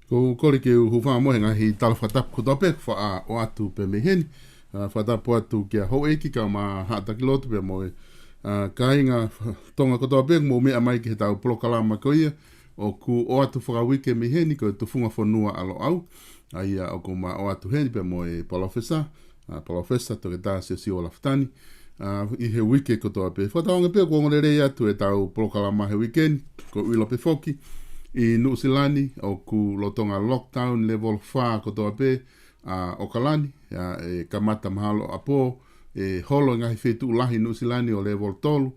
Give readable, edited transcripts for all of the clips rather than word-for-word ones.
Ko kori ke uhuwha mohenga hi talawhatap kutope wha o atu pe meheni. Whatapu atu kia ho eki ka ma hataki lotu pe moe. Ka inga tonga kutope mo mea mai ki he tau Polokalama ko ia. O ku o atu whakawike meheni ko Tufunga Fonua alo au. Aia o ku ma o atu heni pe moe Palofesa. Palofesa to ke tā Siosiua Lafitani. I he wike kutope. Whataonga pe ko ngorere atu e tau Polokalama he weekend. Ko uilo pe foki. I Nuusilani o ku lotonga lockdown level 4 kotoa pe o Kalani e kamata mahalo apo e holo ngahi whetu ulahi Nuusilani o level 3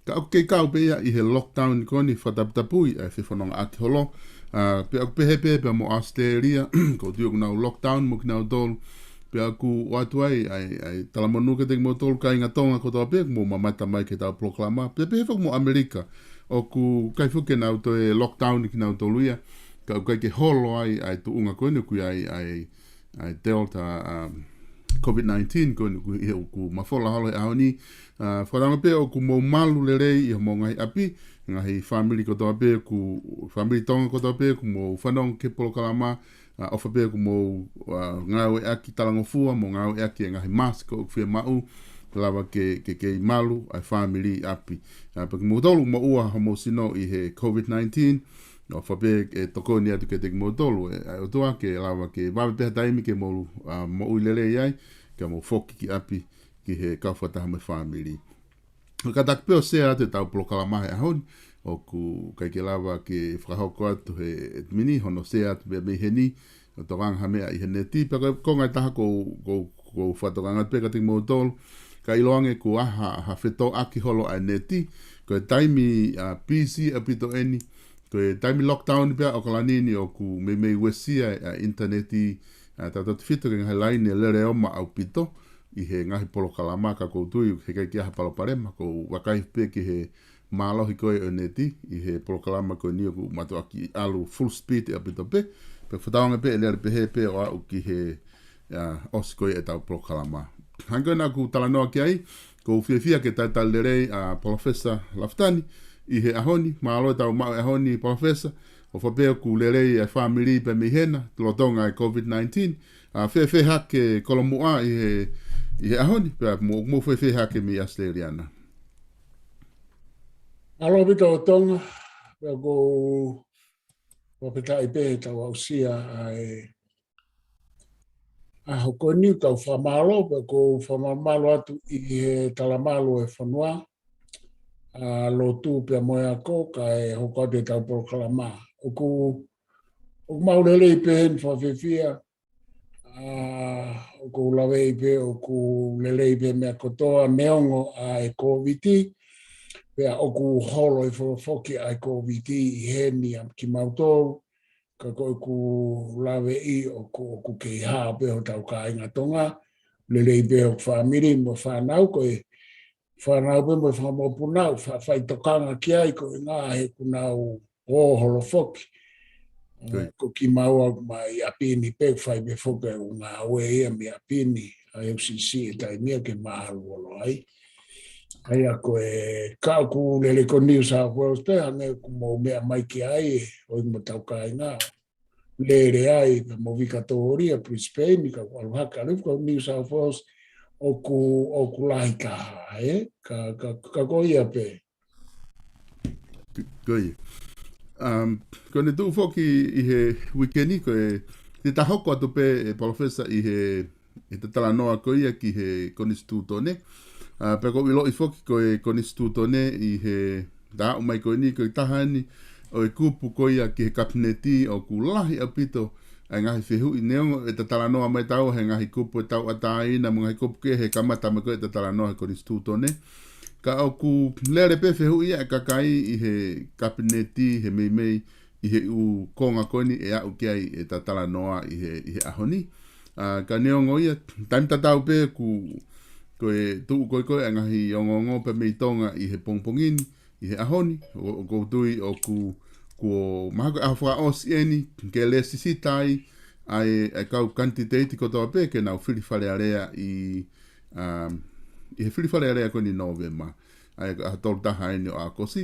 ka au kei kau pe ia i he lockdown koni whataputapui e whiwhanonga ati holo pe au pehe pe mo Australia ko tiok nau lockdown mo kinau tolu pe aku watu ai talamonuka teki mo tolu ka inga tonga kotoa pe mo mamata mai ke tau Polokalama pe whak mo Amerika o ku kai fuke nau to e lockdown ki nau toluia ka kai ke holo ai tu unga koe ku ai delta COVID-19 koe ku i ku mafola holo e aoni whananga pe o ku mo malu le rei i mo ngai api ngahi family ko toa pe ku family tonga ko toa pe ku mo whanong ke Polokalama ofa pe ku mo ngau e aki talangofua mo ngau e aki ngahi mask o ku mau lava ke malu ai family api. Paki modolu mo ua homo sino i he COVID-19 o whape e toko ni atu ke teki modolu o toa ke lava ke wawe peha taimi ke mo uilere iai ke mo foki ki api ki he kawhataha me family. Ka tak peo se atu tau Polokalama he ahoni o ku kai ke lava ke whakahoko atu he mini hono se atu bea meheni o tokanga mea i he neti paka kongai taha ko whatokanga peka teki modolu ka iloange ku ha wheto aki holo a neti, ko e taimi PC apito eni, ko e taimi lockdown pia o kalanini o ku mei wesia a interneti, tatot whito ke ngahi laini e lere oma au pito, i he ngahi Polokalama ka koutui, he kai kia ha paloparema, ko wakai pe ki he mālohi koe o neti, i he Polokalama koe ni o ku matu aki alu full speed e apito pe whataonga pe e lere pe he pe o au ki he osi koe e tau Polokalama. Hangana ku talanoa ki ai, ko whiawhia ke taitalere a Palofesa Lafitani, I he ahoni, maalo tau mau ahoni Palofesa, o whapea ku lerei e whamiri pe mihena, lotonga e COVID-19, fe hake kolomua i he ahoni, pe mo fe hake mi Australiana. Alo vita o tonga, pe ko wapeta i pe tau au sia a hoko ni tau whamalo, pe ko whamalo atu i he talamalo e Fonua, a lotu pe moe ako, ka e hoko te tau Polokalama. O maurele i pe hen whawhewhia, o ko lawe i pe, o ko lele i pe mea kotoa neongo a e COVID, pea o ku holo i whawhoki a e COVID i heni am ki mautou, ka koe ku lawe i o ku kei haa pe o tau ka inga tonga, lele i pe o whamiri mo whanau koe, whanau pe mo whamopunau, whaitokanga ki ai koe ngā he kunau o holo whoki. Ko ki maua mai apini pe whai me whoke o ngā ue ia me apini a FCC e tai mea ke maharu olo ai. Ai a koe ka ku lele ko New South Wales pe hange ku mo mea mai ki ai o i mo tau ka inga. Lere ai mo vika tohoria Brisbane ka walu haka rifu ko New South Wales o ku lahi ka ka koia pe. Koia. Ko ne tu foki i he wikeni ko te tahoko atu pe Palofesa i he te tala noa ko ia ki he konistituto ne. Pe ko ilo i foki ko e konistituto ne i he da umai ko ni ko i tahani o e kupu ko ia ki he kabineti o ku lahi apito ai ngahi whihu i neongo e te tala noa mai tau he ngahi kupu e tau atai na mga kupu ke he kamata me ko e te tala noa he konistituto ne. Ka au ku lere pe whihu ia e kakai i he kabineti he mei i he u konga koni e au ki ai e tatala noa i he ahoni. Ka neongo ia taim tatau pe ku koe tuu koe angahi ongongo pe mei tonga i he pongpongini, i he ahoni, o koutui o ku mahako ahawha osi eni, ke le sisitai, ai kau kantiteiti kotoa pe, ke nau whiriwhare area i he whiriwhare area koe ni November, ai ahatolu taha eni o a kosi,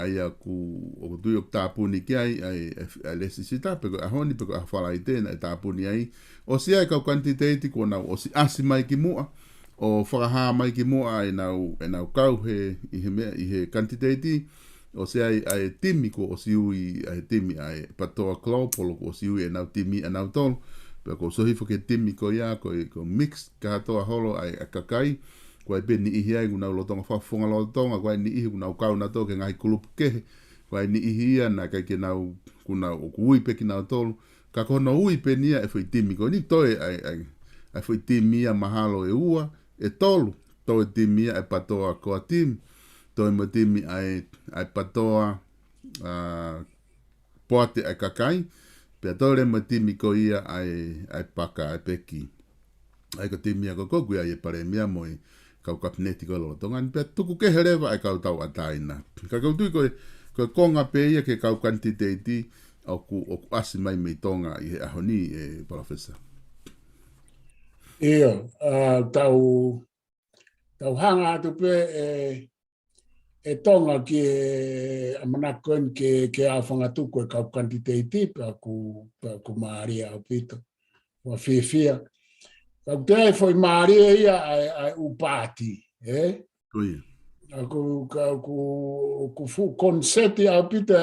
ai o koutui o tāpuni ki ai le sisitai, peko ahoni, peko ahawhala i tēna, e tāpuni ai, osi ai kau kantiteiti, ko nau osi asi mai ki mua, o whakaha mai ki mua e nau kau i he kantiteiti o se ai timi ko o siui ai timi ai patoa klopolo ko o siui e nau timi e nau tolu pe ko sohifo ke timi ko ia ko mix ka toa holo ai kakai ko ai pe ni ihi ai nau lotonga whafonga lotonga ko ai ni ihi nau kau na toke ngai kulupu kehe ko ai ni ihi ia na kai ke nau kuna o kui pe ki nau tolu ka kono ui pe nia e fwoi timi ko ni toi ai fwoi timi ia mahalo e ua e tolu, to e timi e patoa koa timi, to e mo timi ai patoa poate ai kakai, pe tole mo timi ko ia ai paka ai peki. Ai ko timi a kokoku ai e pare mea moi kau kapineti ko lo tongan, pe tuku ke herewa ai kau tau ataina. Ka kau tui ko konga pe ia ke kau kantiteiti o ku asi mai mei tonga i he ahoni e Palofesa. Ia, tau hanga atu pe e tonga ki amanakon ke a whangatuko e kau kantiteiti pe ku maaria au pito. Wa whiwhia. Kau te ai foi maaria ia ai upati. Ui. Ku fu konseti au pito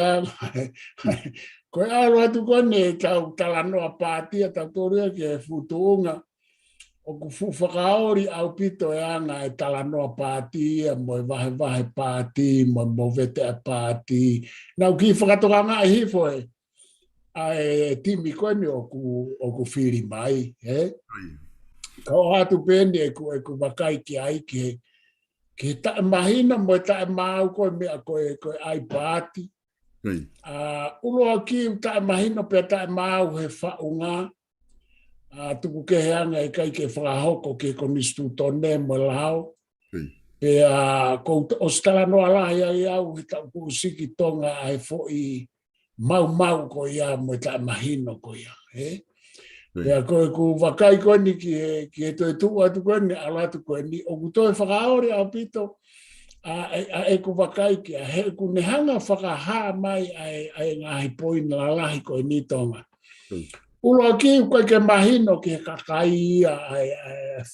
ko e alo atu kone kau talanoa pati a tau toria ke futuunga. O ku whakaori au pito e anga e talanoa pāti, mo e wahe pāti, mo vete a pāti. Nau ki whakatoka ngā hifo e, a timi koe ni o ku whiri mai. Ka o hatu pēni e ku wakai ki ai ke tae mahina mo e tae mau koe mea koe ai pāti. Uloa ki tae mahina pe tae mau he whaunga, tuku ke heanga e kai ke whakahoko ke konistituto ne mo lao. Pe o stala noa lahi ai au he tau kusiki tonga ai fo i mau ko ia mo ta mahino ko ia. Pe koe ku wakai koe ni ki he toi tua tu koe ni ala tu koe ni o kutoe whakaore au pito e ku wakaiki, he ku nehanga whakaha mai ai ngahi poina lalahi ko i nitonga. Ulo ki koe ke mahino ke kakai ia ai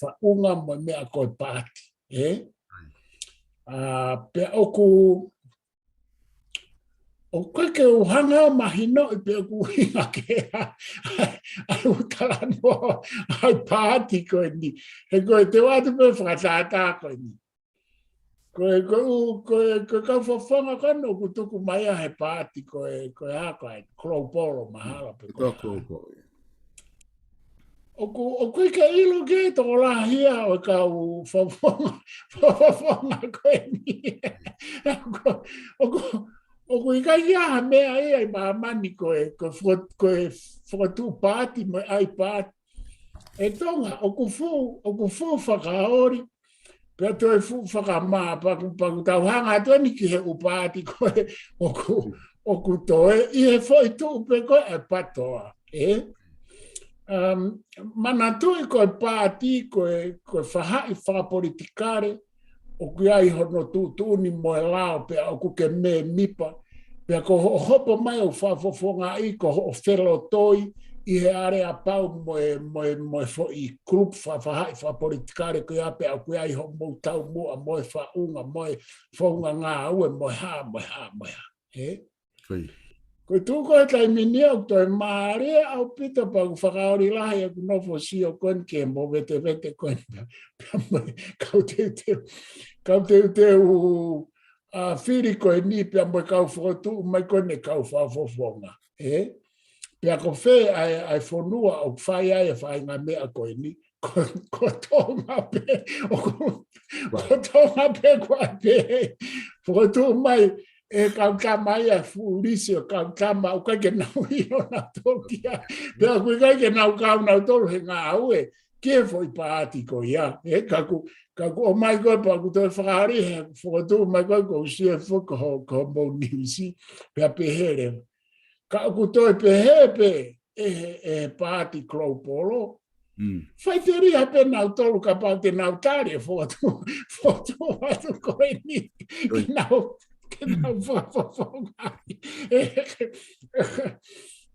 whaunga mo mea koe pāti. Pe oku o koe ke uhanga mahino i pe oku hinga ke ai utala no ai pāti koe ni. He koe te watu pe whakatata koe ni. Koe kau whawhanga kano ku tuku mai a he pāti koe haka ai Klopolo mahala pe koe. O koe ke ilo ke toko la hia o kau whawhanga koe ni. O koe kai ia mea ia i maamani koe whakatu pāti mai ai pāti. E tonga, o ku whakaori. Pea toi whakamaa, paku tauhanga atuani ki he upāti koe o ku toe, i he whoi tupe koe e patoa. Mana tui koe pāti, koe whahai whakapolitikare, o ku ai hono tūtuni moe lao, pea o ku ke me mipa, pea ko hopo mai o whafofonga i, ko o whelo toi, i he are a pau moe i grup whahai whapolitikare ko ia pea koe ai ho mou tau mua moe whaunga moe whaunga ngā ue moe ha. Koe tūko e tai minia o toi maare au pita paku whakaori lahi e ku nofo sio koen ke mo vete koen kau te u whiri koe ni pia moe kau whakatu mai koen e kau whafofonga. Pea ko whee ai Fonua o whai ai e whai ngā mea koe ni, ko tonga pe, koe pe, whakatu mai e kautama ai a fuurisi o kautama o kai ke nau i o na tokia, pea koe kai ke nau kau nau tolu he ngā aue, ke foi paati ko ia, kaku o mai koe pa ku toi whakari he, whakatu mai koe ko usia whuka ko mou nimisi, pea pehere. Ka ku toi pehepe e pāti Klopolo. Whai te ria pe nau tolu ka pau te nau tari e whatu koe ni. Ke nau whawhawhongai.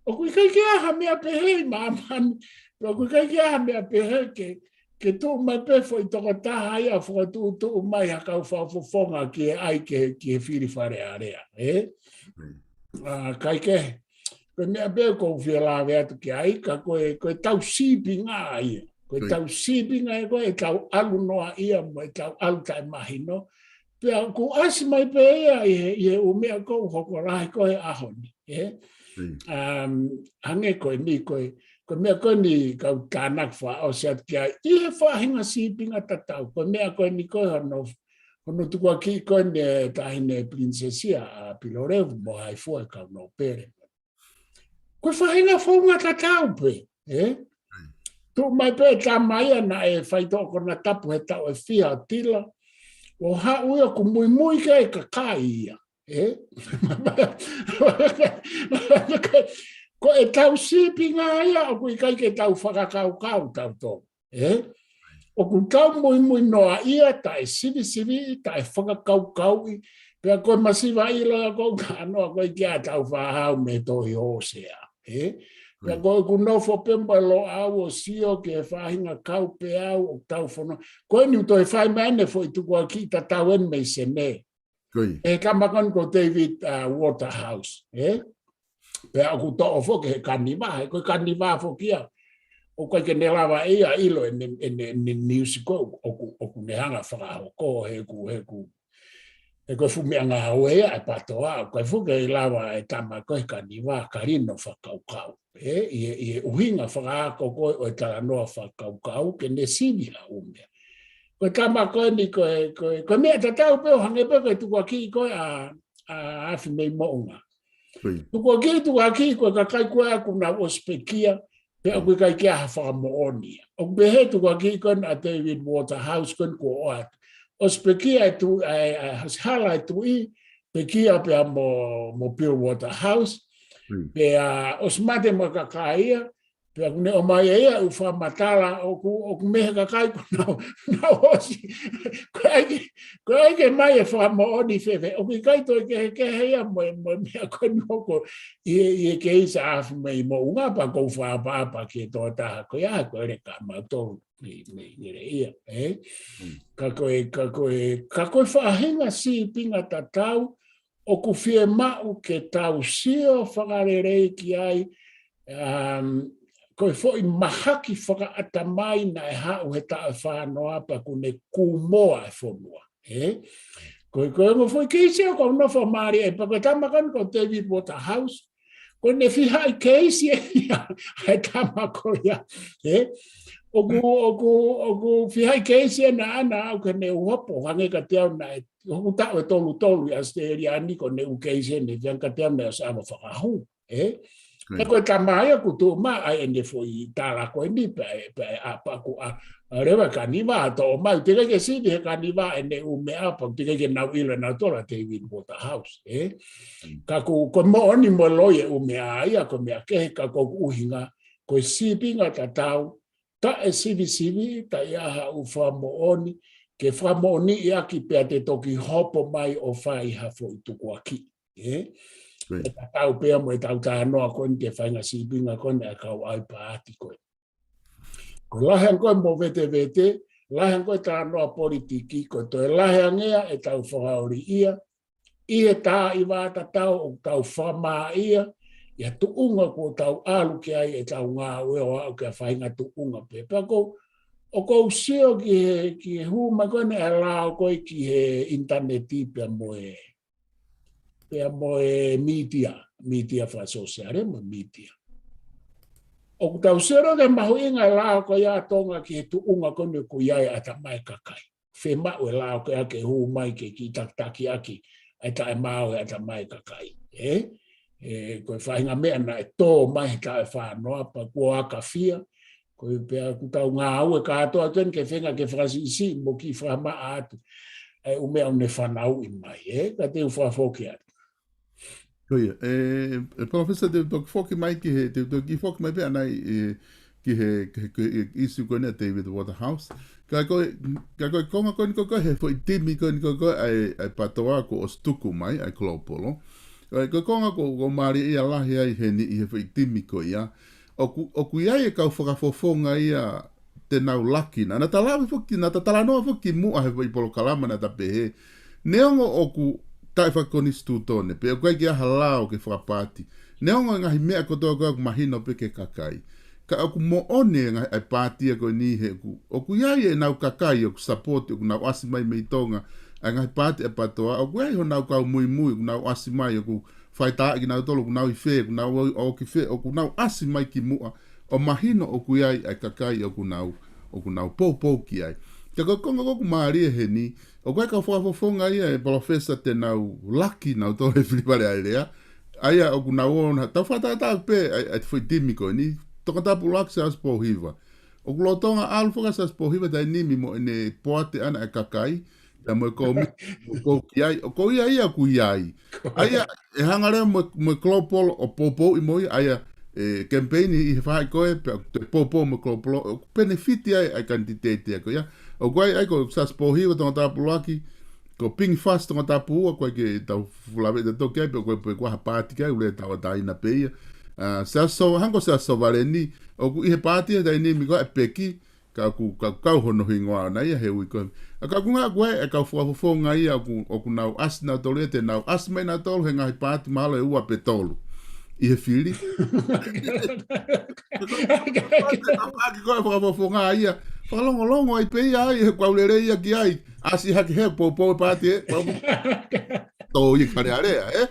O kui kai ke aha mea pehe mamani. O kui kai ke aha mea pehe ke tū mai pe fo i toko taha ia whatu tū mai haka whawhawhonga ki e ai ke whiri whare area. Kai ke. Koe mea pēo kou whialawe atu ki ai, ka koe tau sīpinga ia. Koe tau sīpinga e koe, e tau alu noa ia mo, e tau alu tai mahino. Pea ku asi mai pē ia i he umea kou hoko rahi koe ahoni. Hange koe ni koe mea koe ni kau tānak wha o se atu ki ai, i he whahinga sīpinga tatau. Koe mea koe ni koe hono tukua ki koe ne tahine princesia a Pilorevu mo hai fua kau no pere. Koe whahinga whaunga tatau pe, Tu mai pe ta mai na e fai toko na tapu he tau e fia tila, o ha ua ku mui ke kakai ia. Ko e tau sipinga ia, o ku i kai ke tau whakakau tau tō. O ku tau mui noa ia, ta e sivi, ta e whakakau i, pia koe masiva ila ko ka noa koe kia tau whahau me tohi osea. Pia koe ku nofo pemba lo au o sio ke whahinga kau pe au o tau whono. Koe ni uto e whai mene fo i tukua ki ta tau en mei se ne. E kamakon ko David Waterhouse. Pia ku to ofo ke kaniwa, e koe kaniwa fo kia. O koe ke ne lawa ia ilo en musico o ku nehanga whakaho ko he ku. E koe fumea ngā hauea e patoa, koe fuke i lawa e tama koe kaniwa karino whakaukau. I e uhinga whakaako koe o e tala noa whakaukau ke ne sini la umea. Koe tama koe ni koe mea tatau peo hange peo koe tukua ki koe a afi mei mounga. Tukua ki koe kakai koe aku na ospekia, peo koe kai kia hawhaka moonia. O behe tukua ki koe a David Waterhouse koe ko oatu. Os pekia tu hala tu I pekia pe mo Bill Waterhouse pe os mate mo kakaia Pea kune o mai ea u wha matala o ku mehe ka kai ko na hosi. Ko aike mai e wha mooni whewe. O ki kai toi ke hea mo mea koe noko i ke isa afu mei mo unga pa kou wha apa ki tō taha. Ko ia ko ere ka mautoro ni re ia. Ka koe whaahinga si pinga ta tau o ku whie mau ke tau sio whakarerei ki ai koe foi mahaki whakaata mai na e hau he tae whanoa pa kune kumoa e Fonua. Koe mo foi keisi o kau nofa maari e pa koe tamakan ko David Waterhouse. Koe ne whihai keisi e he tamako ia. Oku whihai keisi e na ana au ke ne uhopo hange ka teau na e hoku tau e tolu i Australia ko ne u keisi e ne whiang ka teau na e sa ama whakahu. Ka koe tamaia ku tō maa ai ene foi tāla koe ni pe apa ku a rewa ka niwa to o mai tika ke sidi he ka niwa ene u me apa tika ke nau ila na tola David Waterhouse ka ku mo oni mo loie u me aia ko me ake ka ko uhinga ko sipinga ta tau ta e sivi ta ia u fa mo oni ke fa mo ni ia ki pe te toki hopo mai o fai ha foi tu ko aki tau pea mo e tau tānoa koe ni te whainga sipinga koe ni a kau ai paati koe. Ko lahean koe mo vete, lahean koe tānoa politiki koe toi lahean ea e tau whakaori ia, i e tā i wāta tau o tau whamaa ia, ia tuunga ko tau alu ki ai e tau ngā ue o au kia whainga tuunga pe. Pako o kou sio ki he huma koe ni a lao koe ki he interneti pia moe. Pea moe media wha sosiare mo media. O ku tau sero ke mahu inga lao ko ia tonga ki he tuunga kone ku iai ata mai kakai. Whe mau e lao ko ia ke hu mai ke ki taktaki aki ata e mau e ata mai kakai. Koe whainga mea na e tō mai ta e whanoa pa kua aka fia. Koe pea ku tau ngā au e kātoa tuen ke whenga ke whasisi mo ki whama atu. E umea une whanau i mai. Ka te uwhafoki atu. Koia, Palofesa te toki foki mai ki he, te toki foki mai pia nai ki he isu koe nea David Waterhouse. Ka koe konga koe niko koe he fo i timi koe niko koe ai patoa ko o stuku mai, ai klopolo. Koe konga ko maari ia lahi ai he ni i he fo i timi koe ia. O ku iai e kau whakafofonga ia te nau laki na. Na talawi foki, na talanoa foki mua he fo i Polokalama na tapehe. Neongo o ku tai whakonistu tōne, pe o koe ki aha lao ke whakapāti. Neongo ngahi mea kotoa koe aku mahino pe ke kakai. Ka aku mo one ngahi ai pātia koe ni he ku. O ku iai e nau kakai, o ku support, o ku nau asi mai mei tonga, ai ngahi pāti e patoa, o ku iai ho nau kau mui, o ku nau asi mai, o ku whaitaa ki nau tolo, o ku nau i whee, o ku nau o ki whee, o ku nau asi mai ki mua, o mahino o ku iai ai kakai, o ku nau pou ki ai. Ka konga koku maari e he ni, o koe ka whakafofonga ia e Palofesa te nau laki nau tōre whiripare ai rea. Aia o ku nau ona, tau whatatau pe ai te whaitimi koe ni, toka tapu laki sa aspo hiva. O ku lotonga alu whaka sa aspo hiva tai nimi mo ene poate ana e kakai, ya mo e komi, o ki ai, o ko ia ku iai. Aia e hangarea mo e klopolo o popo i moi, aia campaign i whai koe, te popo mo klopolo, o benefiti ai kandidate ko ia. O koe ai ko sa aspo hiva tonga tapu laki, ko pingi fast tonga tapu ua, koe ke tau fulawe te toki ai, pe koe pe kua hapati kai, ule tau ataina peia. Hanko sa so valeni, o ku ihe pātia tai ni mi koe e peki, ka kau hono hingoa na ia he ui koe. A ka kunga koe e kau fuafofonga ia, o ku nau asi nau tolu, te nau asi mai nau tolu, he ngahi pāti mahalo e ua pe tolu. I he whiri. Aki koe fuafofonga ia, whakalongolongo ai pei ai, he kwaulere ia ki ai, asi haki he popo e pāti e, tō i kare area,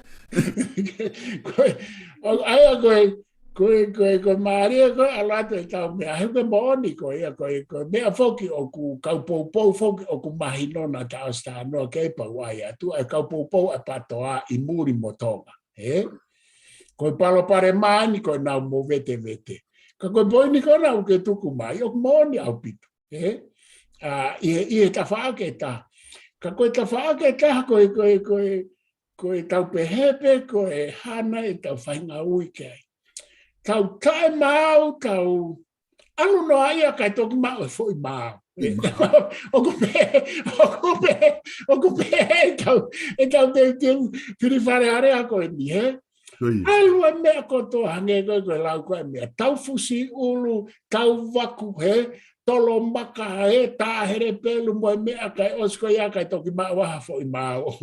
Aia koe maaria koe alata e tau mea heuke mooni koe ia koe mea foki o ku kaupoupou foki o ku mahinona ta astanoa keipa wai atu e kaupoupou e patoa i muri motonga. Koe palopare maani koe nau mo vete. Ka koe poini koe nau ke tuku mai o mooni au pitu. Ie ta whaake ta. Ka koe ta whaake ta koe tau pehepe, koe hana e tau whainga ui kei. tau tae mau, tau anu no aia kai toki mau e foi mau. Oku pe, tau te whiriwhare are ako e ni, he? Alua mea koto hange koe lau koe mea. Tau fusi ulu, tau waku he, tolo maka he, tāhere pelu moe mea kai osko ia kai toki maa waha foi mau.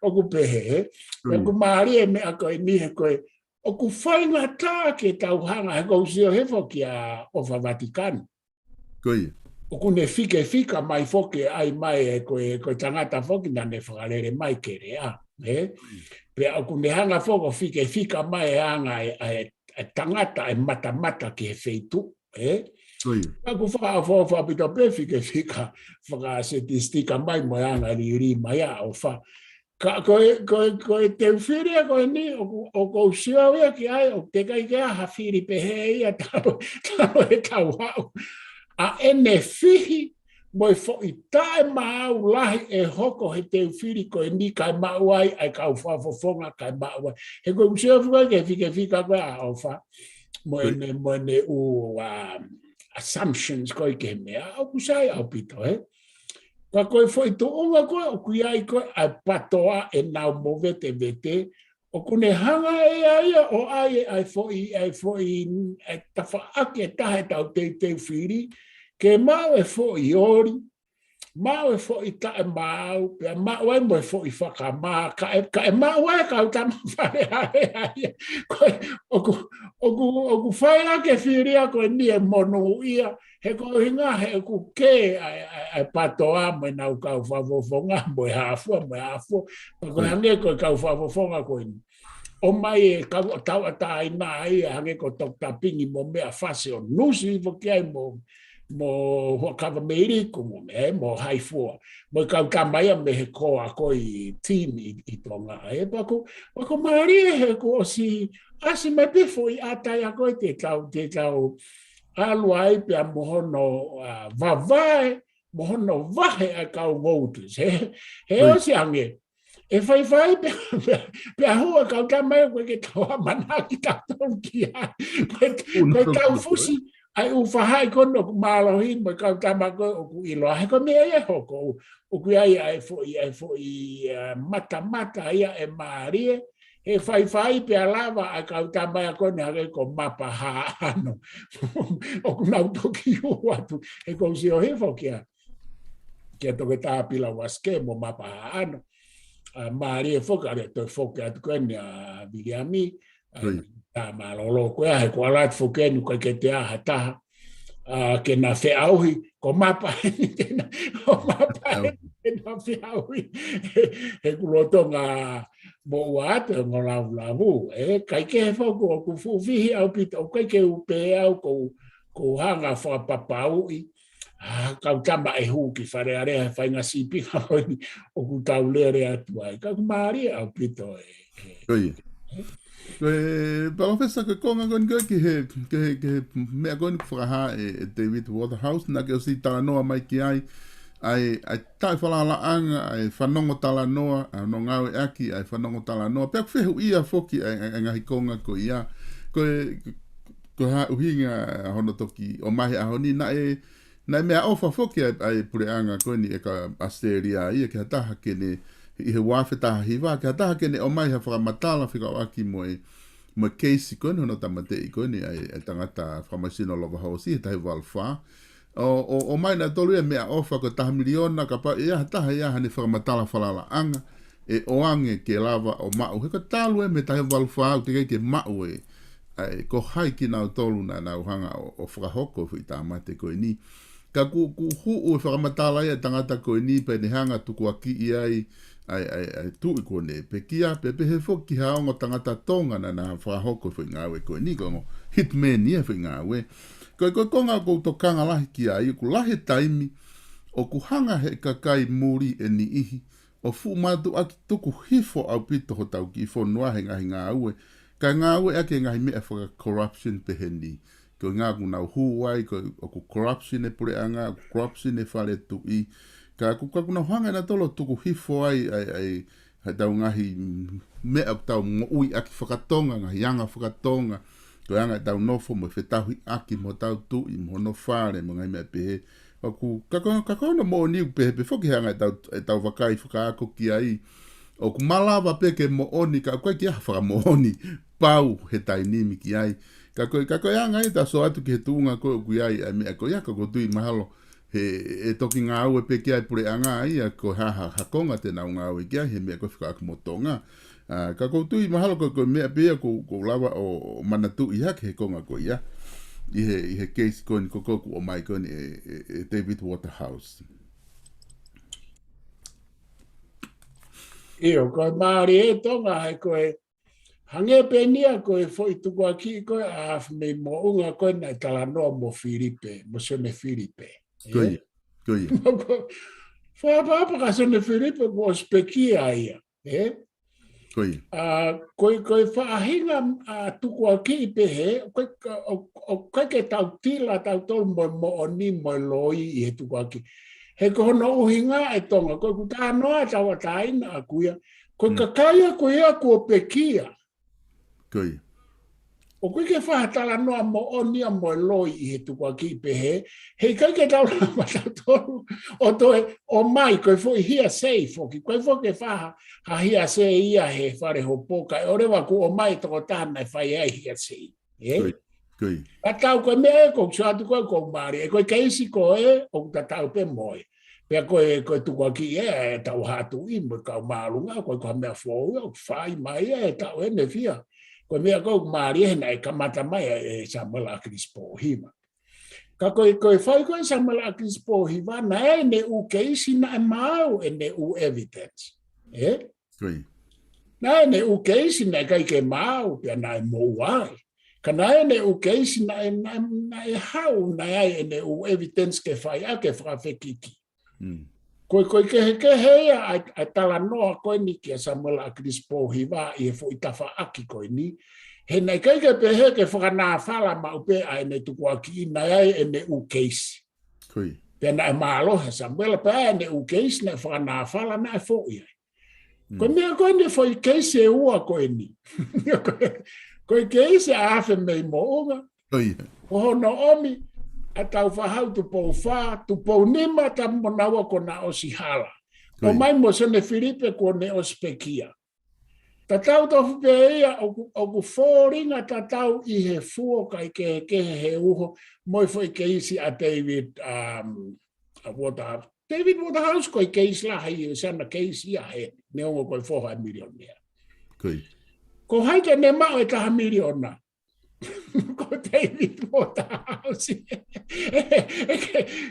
Oku pe he. Oku maari e mea koe ni he koe. Oku whainga tā ke tau hanga he kou sio he foki a Ofa Vatikani. Koe. Oku ne fika mai foki ai mai e koe tangata foki na ne whakarere mai kere a. Pe aku ne hanga foko fika mai hanga e tangata e mata ki he feitu. Aku whaka pita pe fika whaka setistika mai mo hanga ri mai a o wha. Koe te whiria koe ni, o kou Siosiua ki ai, o te kai kia hawhiri pehe ia tau e tau hau. A ene whihi, moi fo i tae mau lahi e hoko he te whiri koe ni kai mau ai, ai kau whafofonga kai mau ai. He koe Siosiua ke whika koe a o wha, mo ene assumptions koe ke mea, au kusai au pito, he? Ka koe foi tuunga koe, o kui ai koe, ai patoa e nau move te vete, o kune hanga e aia, o ai foi, e tawhaake e tahe tau te whiri, ke mau e foi ori, mau e foi tae mau, pia mau e mo e foi whakamā, ka e mau e kau tama whare aia, koe, oku whai ake whiria koe ni e mono ia, he ko hinga he ku ke ai patoa mo na ka fafofonga mo hafo ko hange ko ka fafofonga ko ni o mai ka tau tai na ai hange ko tok tapingi mo me afase o nusi fo ke mo ho ka meri ko mo haifo mo ka mai me he ko a ko i team I tonga e pa ko mari he ko si asi me pe foi ata ya ko te tau aluai pe mohono mohono vahe a kau voters he o si ange e fai pe hua kau kamai koe ke tau amana ki tau ki a koe tau fusi ai ufahai kono ku malohin mo kau kamai koe o ku ilo he ko mea e hoko o ku ai foi mata ia e marie e fai pe alava a kau tamai a kone hake ko mapa haano. O kunau toki uatu e kou Siosiua fokia. Kia toke tāpila waske mo mapa haano. Maari e foka re toi fokia atu kene a Viliami. Tā malolo koe he ko alat fokenu kai ke te aha taha. Ke na whiauhi ko mapa o mapa na whiauhi he kulotonga mo wate mo lavu kai ke foko ku fufihi au pito kai ke upe au ko hanga fo papau ka tamba e hu ki fare are fa nga sipi o ku taulere atu ai ka mari au pito Palofesa ke konga gon ke me gon fraha David Waterhouse na ke si tala noa mai ki ai tai fala la anga ai fanongo tala noa no ngau aki ai fanongo tala noa pe fehu ia foki ai ngahi konga ko ia ko ha uhinga hono toki o mai a honi na me ofa foki ai pure anga ko ni e ka asteria ia ke taha ke ne I he wafe taha hiwa, ka taha kene o mai ha whakamatala whika waki mo keisi kone, hono tamate I kone, ai tangata whamasino lova hausi, he tahi walwha. O mai na tolu e mea ofa ko taha miliona, ka pa ia taha ia hane whakamatala whalala anga, e oange ke lava o mau. He ka talu e me tahi walwha au te kei ke mau ai ko hai ki nau tolu na nau hanga o whakahoko hui tamate koe ni. Ka ku huu e whakamatala ia tangata koe ni, pe ne hanga tuku aki ai tu I kone pe kia pe he foki haongo tangata tonga na whahoko whi ngāwe koe ni kongo hitman ia whi ngāwe koe konga kou tokanga lahi ki ai ku lahi taimi o ku hanga he kakai muri e ni ihi o fu matu aki tuku hifo au pito ho tau ki Fonua he ngahi ngāwe ka ngāwe ake ngahi mea whaka corruption pe he ni koe ngā ku nau huwai koe o ku corruption e pure anga corruption e whare tu I ka kuna hanga na tolo tuku hifo ai tau ngahi mea tau ui aki whakatonga, ngahi anga whakatonga, ko anga tau nofo mo fetahi aki mo tau tu I mo no fare mo ngai me pe ku ka no mo ni pe foki hanga tau vakai fuka ko ki ai o ku malava pe ke mo oni ka ko ki ha mo oni pau he tai ni mi ki ai ka ko anga ta so atu ki tunga ko ku ai me ko ya ko tu mahalo he toki ngā au pe ki ai pure anga ai ko ha konga te na ngā au ki ai he me ko fuka mo tonga ka ko tu mahalo ko me pe ko lava o manatu I hak he konga ko ia I he case ko o mai ko David Waterhouse Io ko Maori tonga hai ko hange penia ko foi tu ko ki ko a me mo unga ko na tala no mo Filipe mo sone Filipe Koi. Fa pa sone Filipe mo spekia ia Koi. Koi whaahinga tuku ki pe he, koi ke tau tila tau tol mo oni mo loi I he tuku ki. He kohono uhinga tonga, koi ku tā noa tawa taina a kuia, koi kakaya ko ia ko pekia. Koi. O koi ke whahatala noa mo oni mo loi I he tuku ki pe he kai ke tau rama tau o toe o mai koi foi hia sei foki, koi foi ke whaha ha hia sei ia he whare ho poka, ore wa ku o mai toko tāna whai ai hia sei. Koi. A tau koe mea ko ksua tu koe ko Māori, koe keisi koe o ta tau pe moi. Pea koe tuku ki tau hatu I mo kau mārunga, koe koe mea fōu, whai mai tau ene fia. Koe mea koe Māori hena kamata mai Samuel Akrispo hima. Ka koe whai koe Samuel Akrispo hima, na ene u keisi na mau ene u evidence. Koi. Na ene u keisi na kai ke mau, pia na mo wai. Kana ene u keisi na hau na ene u evidence ke whai a ke whawhekiki. Koe ke hea a tala noa koe ni ki a Samuel Akrispo hiwa I he fo itafa aki koe ni. He nei kai ke pehe ke whakanā whala ma upe a ene tuku aki na ene u keisi. Koi. Pea na maalo he Samuel pa ene u keisi na whakanā whala na fo ia. Koe mea koe ni fo I keisi ua koe ni. Koe keisi a afe mei mo unga. Ohono omi a tau whahau tu pou wha, tu pou nima ta monawa ko na o sihala. O mai mo sone Filipe ko ne o spekia. Ta tau tofu pe ia o ku fōringa ta tau I he fuo kai ke he uho moi foi keisi a David Waterhouse. David Waterhouse koe keisi la hai sana keisi a he ne ongo koe 400 milionea. Ko haike ne mao e taha miliona. Ko David Waterhouse.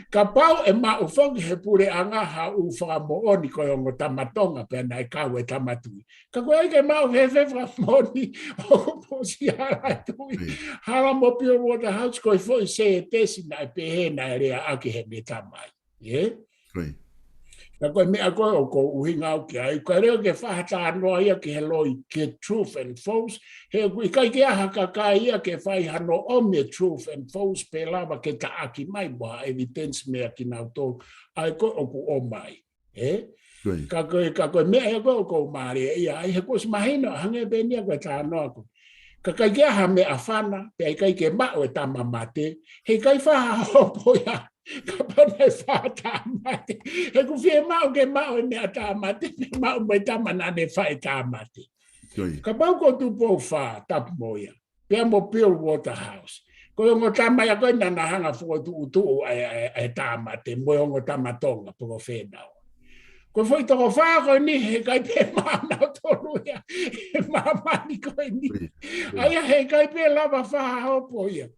Ka pau e mao whongi he pure anga ha u whakamooni koe ongo tamatonga pia nai kau e tamatui. Ka koe eke mao hefe whakamooni o posi hala tui. Hala mo pio Waterhouse koe foi se e tesi nai pehe nai rea aki he me tamai. Na koe mea koe o ko uhinga au ki ai. Koe reo ke whahata anoa ia ke he loi ke truth and false. He kai ke aha kakai ia ke whai hano o me truth and false pe lava ke ta aki mai moa evidence mea ki nau tō. Ai koe o ku o mai. Ka koe mea e koe o ko Māori ia. Ai he koe smahina hange benia koe ta anoa koe. Ka kai ke aha mea whana pe ai kai ke mao e tama mate. He kai whaha hopo ia. Ka pane whata mate. He ku whie mau ke mau e mea tā mate. Mau mai tamana ne whae tā mate. Ka pau ko tu pou wha tapu moia. Pea mo Bill Waterhouse. Ko ongo tama ya koe nana hanga fuko tu utu e tā mate. Mo ongo tamatonga poko whenau. Ko foi toko wha koe ni he kai pe mana tonu ia. He mamani koe ni. Aia he kai pe lava wha hopo ia.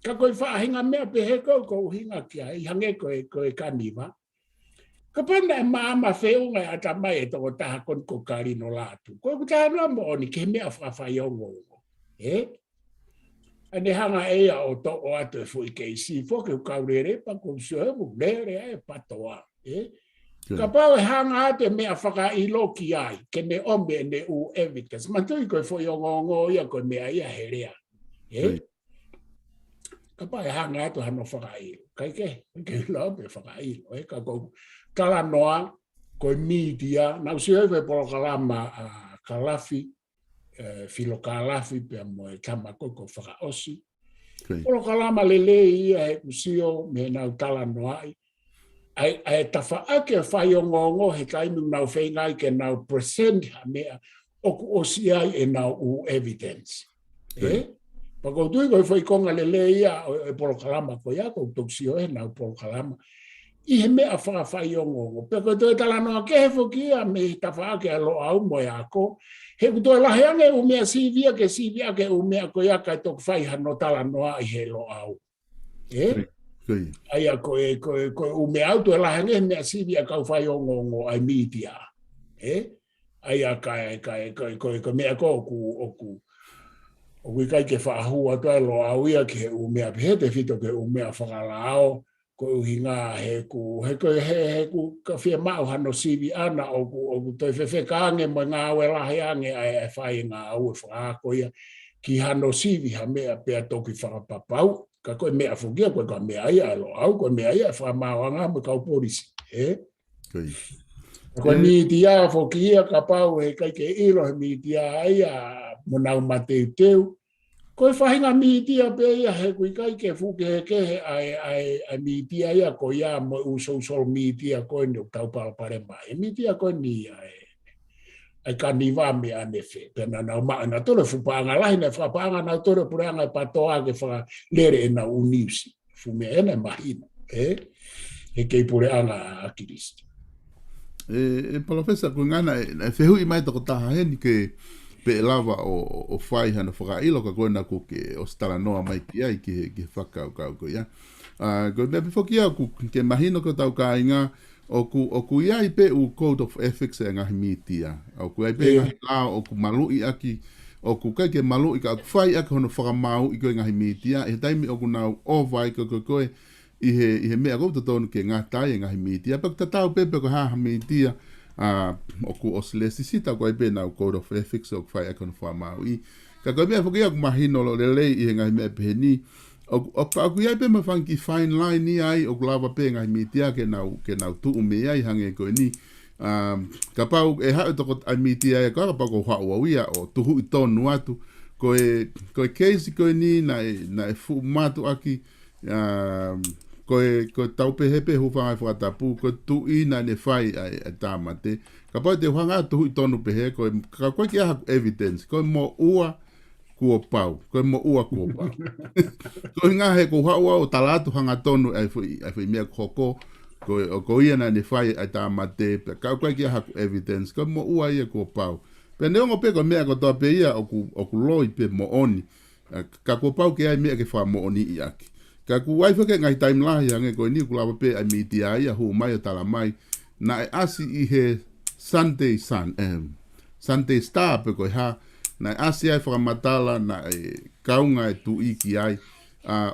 Ka koe whaahinga mea pe he ko hinga kia, I hange koe kaniwa. Ka pana e maama whiunga a tamai e toko taha kon ko karino lātu. Koe ku taha noa mo oni ke mea whawhai ongo. Ane hanga ea o to o atu e fui keisi. Foke u kaurere pa ko suhebu, lere e patoa. Ka pau e hanga atu e mea whaka ilo ki ai, ke ne ombe ne u evidence. Mantui koe fui ongo ia koe mea ia herea. Ka pai hanga atu hano whakailo. Kai ke laupe whakailo. Ka kou tala noa, koe media, nau si heuwe Polokalama ka lafi, filokalafi pe mo tama ko whakaosi. Polokalama lele ia he kusio me nau tala noai. Ai tafa ake whai o ngongo he taimi nau whaingai ke nau present ha mea oku osi ai e nau u evidence. Pako tui koe whai konga lele ia e polokalama ko ia ko tuksio e nau polokalama. I he mea whai o ngongo. Peko toi tala noa ke he whokia me tafa ake alo au mo ako. He kutoe laheange u mea sivia ke u mea ko ia kai tok whai hano tala noa i he lo au. Aia koe u mea au tu e laheange mea sivia kau whai o ngongo ai media. Aia koe mea ko oku i kai ke whaahua toi lo au ia ke u mea pihete fito ke u mea whakalao. Ko hinga he ku ka fia mau hano sivi ana o toi fefe kange mo nga wela heange ai fai nga au fa ko ia ki hano sivi ha mea pe toki fa papau ka ko mea fogia ko ka mea ia lo au ko mea ia fa mau nga mo ka polisi ko mi dia fogia ka pau e kai ke ilo mi dia ia mo na mateu ko whahinga media pe ia he kui kai ke fuke ke ai media ia ko ia mo social media ko ni tau pare mai media ko ni ai kaniva me anefe pena na ma na tole fu panga la ina fa panga na tole puranga patoa ke fa lere na unisi fu me ena mahina e ke pure ana akiristi Palofesa ko ngana e fehu I mai to ta hen ke pe lava o fai hana whakailo ka koe na ko ke o stala noa mai ki ai ki whakau ko ia. Ko me pe whakia ku ke mahino ko tau ka inga o ku iai pe u code of ethics e ngahi mitia. O ku iai pe ngahi lao o ku malui aki o ku kai ke malui ka whai aki hono whakamau I koe ngahi mitia. E taimi o ku nau o vai koe I he mea kouta tonu ke ngā tai ngahi mitia. Pak tatau pepe ko haha mitia. O ku oslesi sita ko ipe na code of ethics o fai akon fa mau I ka ko me fokia ku mahino lo lele I ngai me peni o ka ku ipe me fanki fine line ni ai o lava pe ngai mitia ke na tu me ai hange ko ni ka pau e ha to ko ai mitia e ka pa ko ha o ia o tu I tonu atu ko case ko ni na fu matu aki ko tau pe hepe hu fa fa tapu ko tu ina ne fai ai tamate ka pa te hanga tu tonu pe he ko ka ko ki ha evidence ko mo ua ku pau ko nga he ko ha o talatu hanga tonu ai foi me ko ia na ne fai ai tamate ka ko ki ha evidence ko mo ua ia ko pau pe ne ngo pe ko me ko to pe ia o ku loi pe mo oni ka ko pau ke ai me ke fa mo oni iaki ka ku wai ke ngai time la ya nge ko ni ku la pe a media ia hu mai tala mai na asi I he Sunday Star pe ko ha na asi ai fra matala na kaunga tu iki ai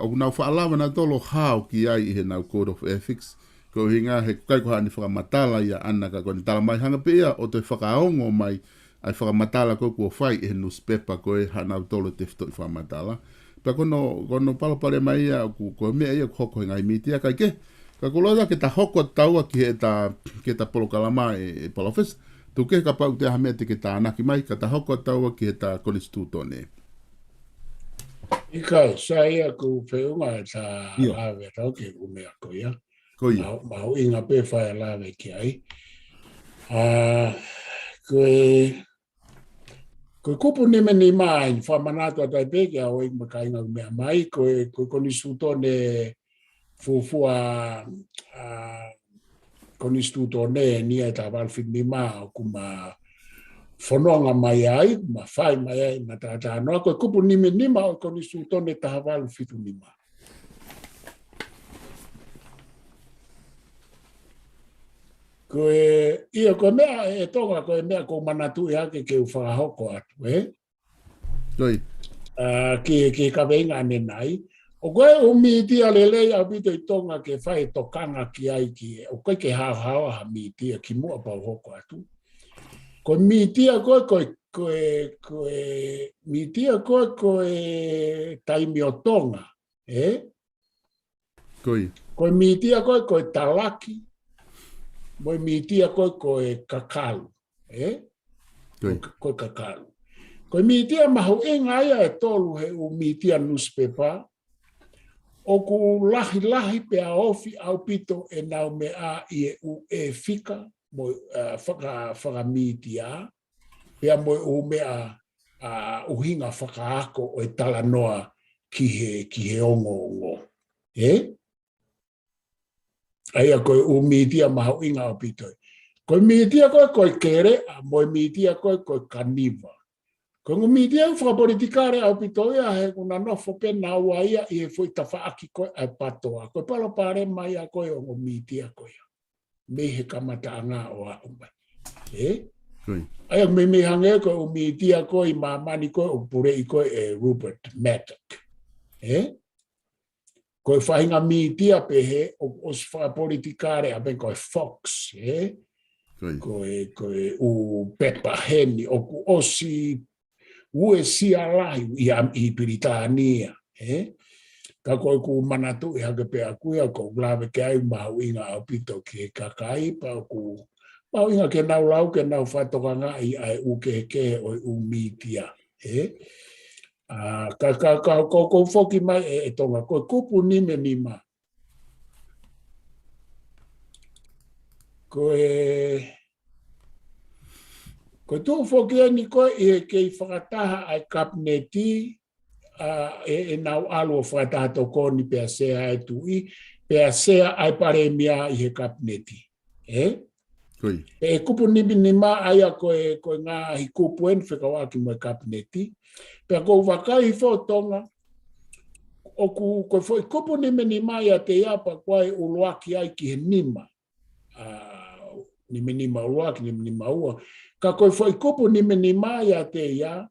o na fa lava na tolo how ki ai he na code of ethics ko hinga he kai ko ani fra matala ia ana ka ko ni tala mai hanga pe ia o te whakaongo mai ai fra matala ko fai he newspaper ko ha na tolo te fto fra matala pa kono palopare mai ko me ia hoko ngai mitia ka ke ka koloda ke ta hoko taua ke ta polokalama e Palofesa tu ke ka pau te hamete ke ta anaki mai ka ta hoko taua ke ta konstitutone Ika sai ku peunga ta ave tau ke u me ko ia mau inga pe fa la ve ki ai ko kupu ni meni mai fa manato tai pe ke o I makai nga me mai ko konistutone fufua konistutone ni ta val fit ni ma kuma fononga mai ai ma fai mai ai ma ta no ko kupu ni meni ma konistutone ta val fit ni ma ko ia ko mea e tonga ko mea ko manatu ia ke u whakahoko atu ke ka venga ne nai o koe o mitia lele a bito I tonga ke whai tokanga ki ai ki o koe ke hao ha mitia ki mua pau hoko atu ko mitia koe mitia koe taimi o tonga ko mitia koe talaki Moi mitia koe kakalu, koe kakalu. Ko mitia mahu inga ia e tolu he u mitia newspaper. O ku lahi pe a ofi au pito e nau me a i e u e fika mo whaka mitia. Pea mo u me a uhinga whakaako o e tala noa ki he ongo. Aia koe u mitia mahu inga au pito. Koe mitia koe kere, mo mitia koe kaniva. Ko ngu mitia whakapolitikare au pito ia he kuna nofo pena ua ia i he fui tawhaaki koe ai patoa. Koe palo pare mai a koe o ngu mitia koe. Me he kamata anga o a umai. Aia me hange koe o mitia koe i mamani koe o pure i koe e Rupert Murdoch. Koe whahinga mitia pehe o whakapolitikare a ben koe Fox. Koe u Peppa Henny o ku osi ue sia lai i Britania. Ka koe ku manatu i hake pe akuia ko glave ke ai mahu inga au pito ki kakai pa ku mahu inga ke nau lau ke nau whatokanga i ai uke o u mitia. Ko foki mai e tonga koe kupu nime nima. Ko tu foki ni ko e ke whakataha ai kapneti e nau alu o whakataha toko ni pea sea e tui, pea sea ai paremia i he kapneti. E kupu nimi nima aia koe ngā hi kupu en whekawaki mo e kapneti, pea ko wakai whotonga, o koe fo i kupu nimi nima ia te iapa koe uluaki ai ki he nima. Nimi nima uluaki, nimi nima ua. Ka koe fo i kupu nimi nima ia te ia,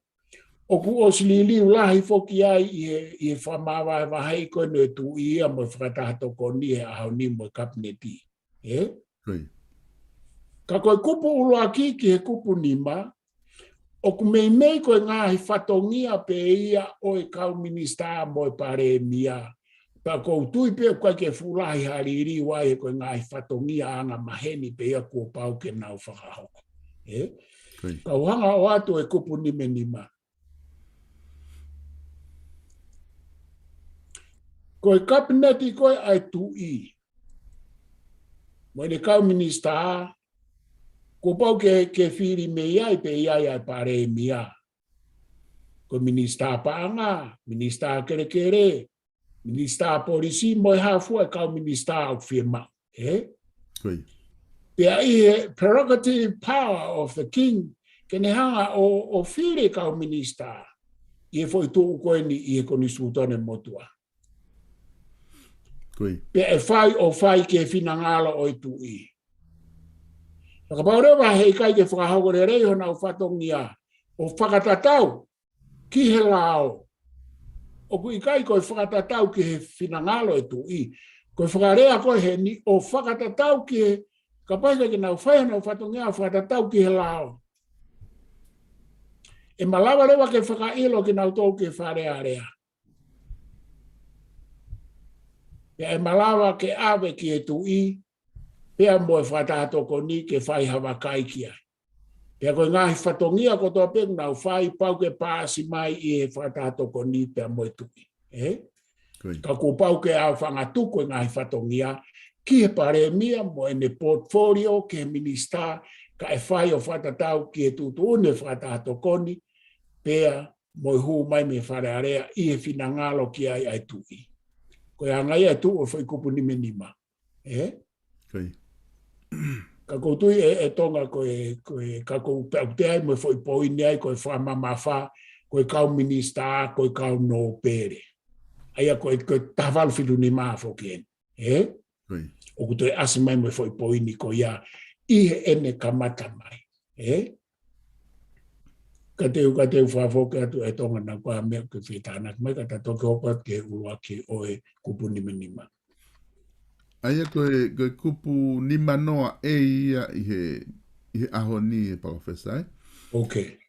o ku oslili ulahi foki ai i he whamawa wahai koe no e tu ia mo whakataha toko ni he aho ni mo kapneti. Ka koe kupu uluaki ki he kupu nima, o ku mei koe ngā hi whatongia pe ia o e kau minista mo e pare mia. Pa kou tui pe koe ke fulahi hariri wai koe ngā hi whatongia anga maheni pe ia kua pau ke nau whakahoko. Ka wanga o atu e kupu nime nima. Koe kapineti koe ai tui. Mo ne kau minista, ko pau ke whiri me iai pe iai ai pare mia. Ko minista paanga, minista kere, minista polisi, mo e hafu e kau minista au firma. Pea i he prerogative power of the king, ke ne hanga o whiri kau minista, i he foi tuu koe ni i he koni sutone motua. Pea e whai ke whinangalo o i tui. Whakapaurewa hei kai ke whakahokore rei hona o whatongia o whakatatau ki he lao. O ku i kai koe whakatatau ki he whinangalo e tui. Koe whakarea koe he ni o whakatatau ki he kapaika ki nau whai hona o whatongia o whakatatau ki he lao. E malawa rewa ke whakailo ki nau tau ke wharea rea. Pea e malawa ke awe ki he tui, pea mo e whatahatoko ni ke whai hawa kai kia. Pea koe ngahi whatongia ko toa pek nau whai pau ke pāsi mai i he whatahatoko ni pea mo e tui. Ka ko pau ke au whangatu koe ngahi whatongia, ki he pare mia mo e ne portfolio ke he minista ka e whai o whatatau ki he tutu une whatahatoko ni, pea mo e huu mai me wharearea i he whinangalo ki ai tui. Koe angai e tu o whai kupu ni me nima. Ka koutui e tonga koe ka kou te ai mo whai poini ai koe whamamafa, koe kau minista, koe kau no pere. Aia koe tahwalu whilu ni maa whoki en. O kutoi asi mai mo whai poini koe ia i he ene kamata mai. Ka teu whawhoke atu e tonga na koa mea ke whitanak mai, ka ta toke hopat ke urua ki oe kupu nima nima. Aia koe kupu nima noa e ia i he ahoni e Palofesa,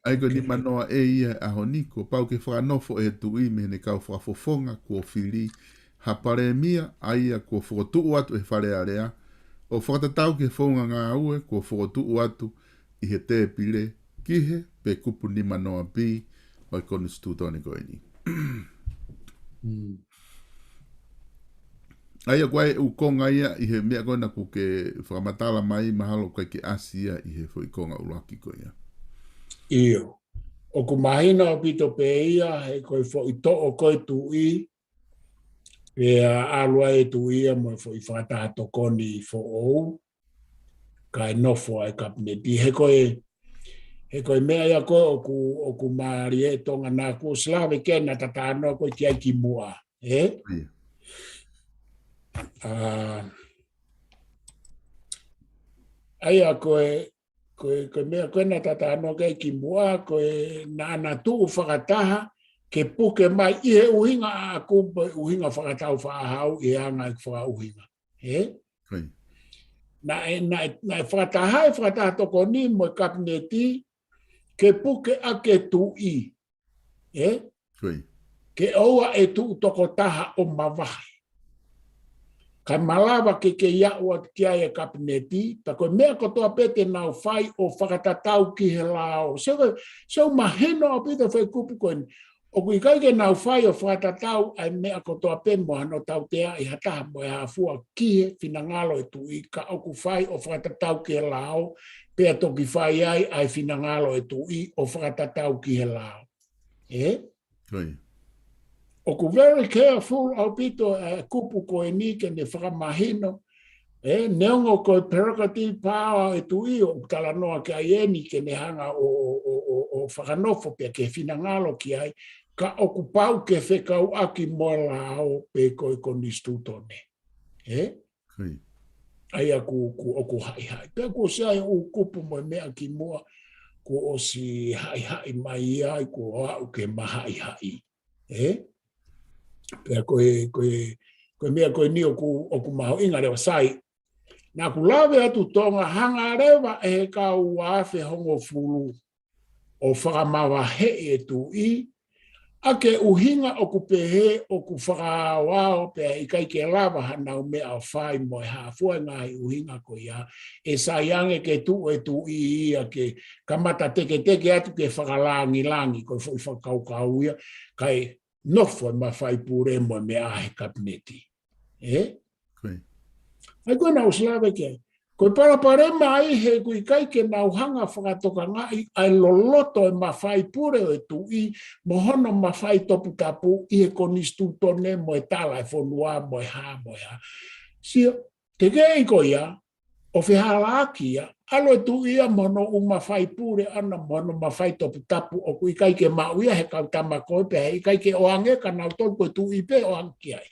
Aia koe nima noa e ia e ahoni, ko pau ke whanofo e tui me ne kau whafofonga kua whiri hapare mia, aia kua whakotuu atu e wharea rea, o whakatatau ke whaunga ngā ue, kua whakotuu atu i he te pile, kihe pe kupu nima noa pi o koni stutoni ko ni ai koe u konga ia I he mea koe na ku ke whakamatala mai mahalo koe ke asia I he fo I konga ulaki ko ia Iyo. O ku mahina o pito pe ia he koe fo I to o koe tu I e alua e tu ia mo fo I whakataha tokoni fo ou kai nofo ai kapneti he koe mea ia koe o ku maari e tonga nā ku slave kena tatano koe ki ai ki mua aia koe mea koe na tatano koe ki mua koe na ana tuu whakataha ke puke mai I he uhinga a kumpa uhinga whakatau whaahau I anga I whakauhinga na whakataha toko ni mo kapneti ke puke a ke tu I ke oua e tu toko taha o mawahi kai malawa ke iau at kia e kapneti ta koe mea kotoa pete nau whai o whakatatau ki he lao seu maheno a pita whai kupu koe o kui kaike nau whai o whakatatau ai mea kotoa pe mo hano tau tea I hataha mo e hafua ki he finangalo e tu I ka o ku whai o whakatatau ki he lao pea toki whai ai finangalo e tu I o whakatatau ki he lao o ku very careful au pito kupu koe ni ke ne whakamahino neongo koe prerogative power e tu I o talanoa ke aieni ke ne hanga o whakanofo pia ke finangalo ki ai ka okupau ke whekau aki mo lao pe koe konistutone ai aku oku hai pia ku se ai o kupu mo mea ki mua ku o si hai mai ai ku au ke mahai hai pia koe mea koe ni oku maho inga rewa sai. Nā ku lawe atu tonga hanga rewa e ka uafe hongo fulu o whakamawa he e tu I ake uhinga oku pehe oku whakawao pia I kai ke lawa hanau mea o whai mo e hafua ngai uhinga ko ia e saiange ke tu e tu I ake kamata teke atu ke whakalangi ko whakaukau ia kai nofo ma fai pure mo me a kapneti ai ko na uslave ke ko para mai he ku kai ke na hanga whakatoka ngai ai loloto ma fai pure o tu I mohono ma fai topu tapu I he konistu tone mo e tala e Fonua mo e ha sio te ke ko ia o whihalakia alo tu ia mono uma fai pure ana mono ma fai topu tapu o kui kai ke mauia he kau tama koe pe he kai ke o ange ka nau tolko tu I pe o anki ai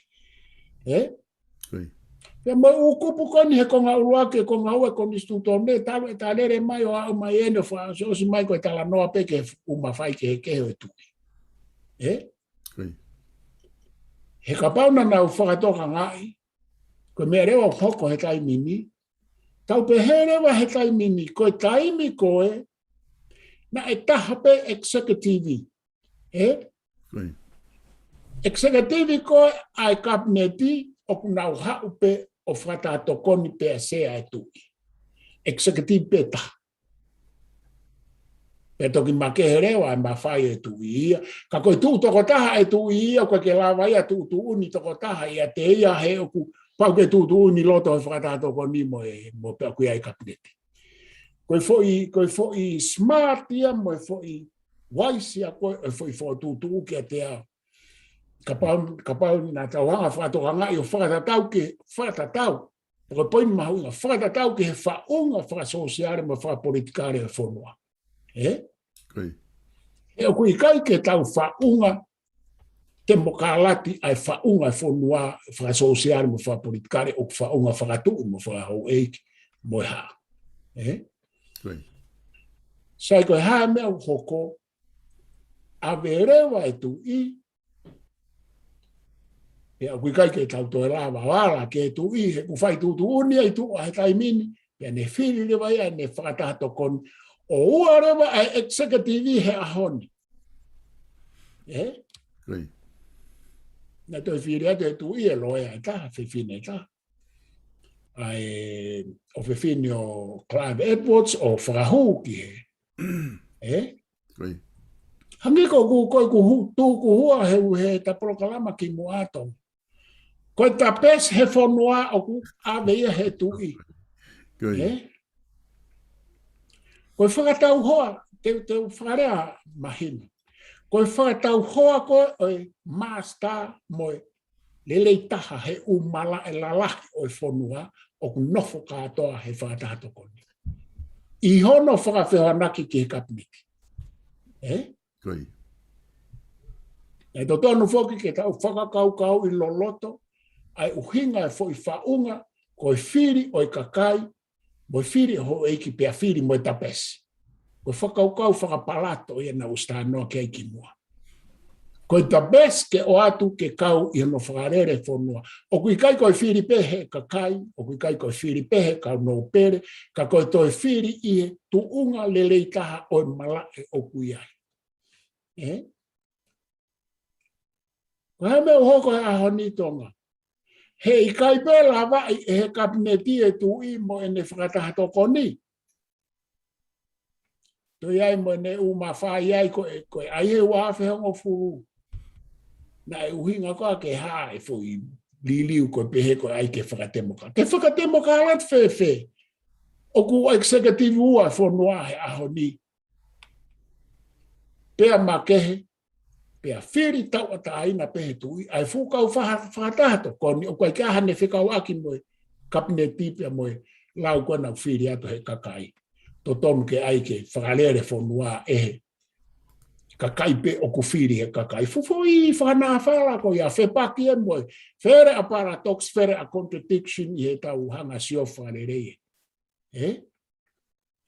pe mo ukupu koni he konga uruake konga ue konistu tone talo e talere mai o au mai ene fa so si mai koe tala noa pe ke uma fai ke he keho e tu he kapauna nau whakatoka ngai ko mea rewa hoko he tai mini tau pe herewa he tai mini koe taimi koe na e tahape executive executive koe ai kabineti o kunau haupe o whata tokoni pe a sea e tui executive pe taha pe toki make herewa e mawhai e tui ia ka koe tu toko taha e tui ia koe ke lawa ia tu uni toko taha ia te ia he oku pau ke tu uni loto e whata tokoni mo pe kui ai kabineti koe foi smart ia mo foi wise ia koe foi tu ke te a kapau na tauhanga whakatohanga I o whakatatau ke whakatatau koe poini mahuinga whakatatau ke he whaunga whakasosiare mo whakapolitikare e Fonua o kui kai ke tau whaunga te mokalati ai whaunga Fonua whakasosiare mo whakapolitikare o whaunga whakatu mo whakahau eiki mo e haa sai koe haa mea hoko a verewa e tu I e a kui kai ke tau toe lawa wala ke tu I he ku whai tu uni ai tu a he taimini e ne whiri rewa ia ne whakatato kon o ua rewa ai executive he ahoni na toi whiri atu e tu I e loe ai taha whiwhine taha ai o whiwhine o Clive Edwards o whakahu ki he Hangi ko ku hua he ta polokalama ki muato. Ko ta pes he fonua o ku aveia he tui. Ko whakatau hoa te whakarea mahina. Ko whakatau hoa ko oi master moi lelei taha he umala e lalahi o fonua o ku nofo katoa he whakatato koni. I hono whakawhewanaki ki he kapniki. Koi. E to tonu foki ke tau whakakau i loloto, ai uhinga e fo i whaunga, ko i whiri o i kakai, mo i whiri ho e ki pia whiri mo i tapesi. Ko i whakakau whakapalato i na ustanoa ke ki mua. Ko i tapesi ke o atu ke kau i no whakarere whonua. O kui kai ko i whiri pehe kakai, o kui kai ko i whiri pehe ka no pere, ka ko i toi whiri i he tuunga lelei taha o i malae o kui ai. Ko he meo hoko he ahoni tonga. He i kai pēla wai e he kabineti e tu i mo e ne whakatahato koni. To iai mo ne uma whai ai ko e ai he wafe hongo furu. Na e uhinga koa ke haa e fu i liliu ko pehe ko ai ke whakatemoka. Ke whakatemoka alat whewhe. O ku executive ua Fonua he ahoni. Pea makehe. Pea whiri tau ata aina pehe tui, ai fukau whakatahato, koni o kai kahane whikau aki moe, kabineti pea moe, lau kona whiri ato he kakai. To tonu ke ai ke whakalere Fonua ehe. Kakai pe o ku whiri he kakai. Fufui whana whala ko ia whepaki e moe. Where a paradox, where a contradiction i he tau hanga sio whalereye.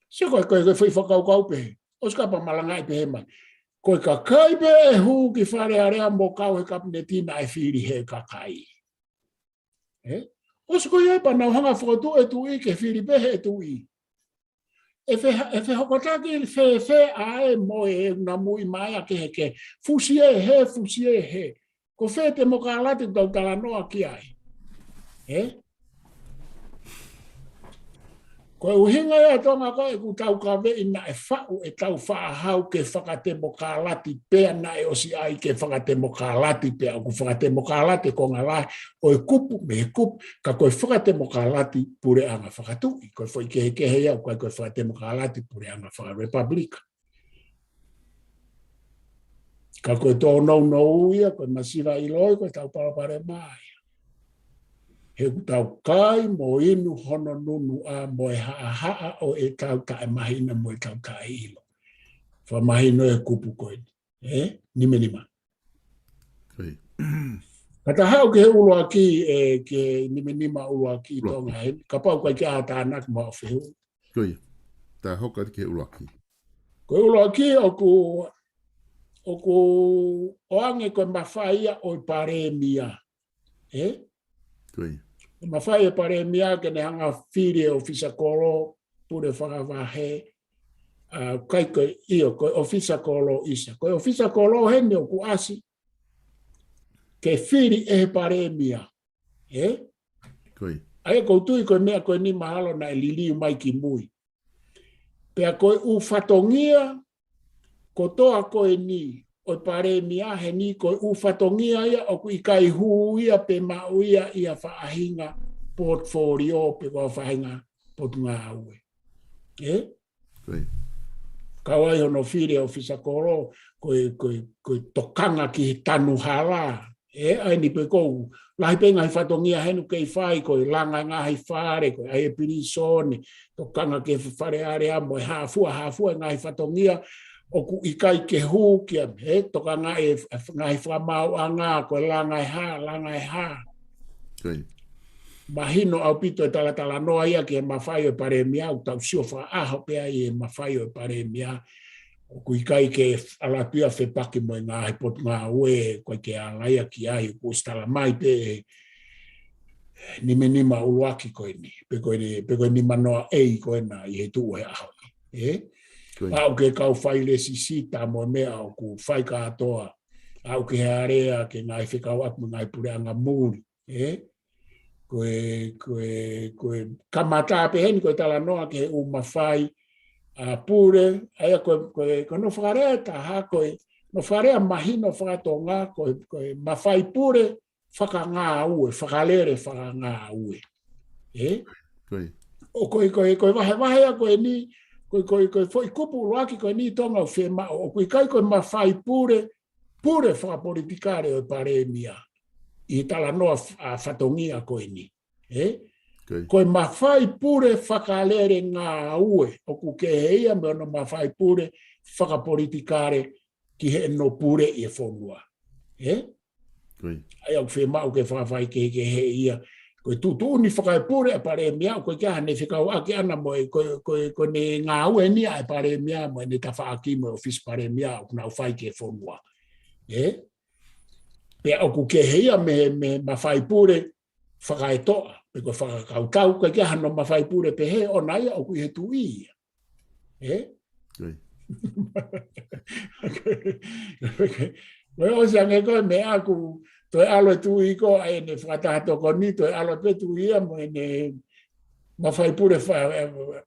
Sio koe koe whakau kau pehe. Oskapa malangai pehe mai. Koe kakai pe e hu ki whare area mo kau he kabineti na e whiri he kakai. Osu koe e panau hanga whakatu e tui ke whiri pehe e tui. E whe hokotaki whe ae moe e na mui mai a ke heke. Fusie he. Ko whe te moka alati tau tala noa ki ai. Ko uhinga ia tonga ko e ku tau ka ve ina e whau e tau whaahau ke whakatemo ka lati pea na e osi ai ke whakatemo ka lati pea. Ku whakatemo ka lati ko ngā lai o e kupu me e kupu ka koe whakatemo ka lati pure anga whakatui. Koe whai ke he iau koe whakatemo ka lati pure anga whakarepublika. Ka koe tō nou ia koe masira i loi koe tau parapare mai. He tau kai mo inu hono nunu a mo e haa o e tau ka e mahina mo e tau ka e ilo. Wha mahino e kupu koe. Nime nima. Kata hau ke he ulo aki ke nime nima ulo aki tonga he. Ka pau kai ke a tānak mo a whihu. Koe. Tā hoka ke ulo aki. Koe ulo aki o ku oange koe mawhaia o i pare mia. Koe. Mawhai e pare mia ke ne hanga whiri o fisa kolo pure whakawahe. Kai koe io, koe o fisa kolo isa. Koe o fisa kolo hene o ku asi. Ke whiri e pare mia. Koe. Ai kou tui koe mea koe ni mahalo na e liliu mai ki mui. Pea koe u whatongia ko toa koe ni. O pare mia he ni koe u whatongia ia o ku i kai hu ia pe mau ia whaahinga portfolio pe koe whahinga potunga aue. Kawai hono whiri o whisakoro koe tokanga ki tanu hala. Ai ni pe kou lahi pe ngai whatongia henu kei whai koe langa ngahi whare koe ai e pirisone tokanga ke whare area mo e hafua ngai whatongia o ku ikai ke hu kia toka ngai whamau anga koe langai ha. Mahino au pito e tala noa ia ki e mawhai o pare mia u tau sio wha aho pea i e mawhai o pare mia o ku ikai ke alapia whepaki mo i ngā hipot ngā ue koe ke alaia ki ai ku stala mai pe nima uluaki koe ni pe koe ni manoa ei koe na i he tu e aho au ke kau whai le sisita mo mea o ku whai katoa. Au ke harea ke ngai whikau aku ngai pure anga muri. Koe kamata pe heni koe tala noa ke uma whai pure. Aia koe no whakareta ha koe no wharea mahino whakatonga koe mawhai pure whakangā ue, whakalere whakangā ue. O koe wahe a koe ni, koe foi kupu roaki koe ni tonga o whema, o koe kai koe mawhai pure whakapolitikare o paremia. I tala noa whatongia koe ni. Koe mawhai pure whakalere ngā ue, o ku ke heia me ono mawhai pure whakapolitikare ki he no pure i e Fonua. Ai au whema o ke whawhai ke heia. Koe tutuni whakai pure e paremia, koe kia hane whikau ake ana moe, koe ne ngā ue ni a e paremia, moe ne tawhaaki moe office paremia, o kuna whai ke Fonua. Pea o ku ke heia me mawhai pure whakai toa, pe koe whakaukau, koe kia hano mawhai pure pe he o naia o kui he tui. Koe o siange koe me aku, toi alo tui ko ai ne whakatahato ko ni, toi alo pe tui ia mo ne mawhai pure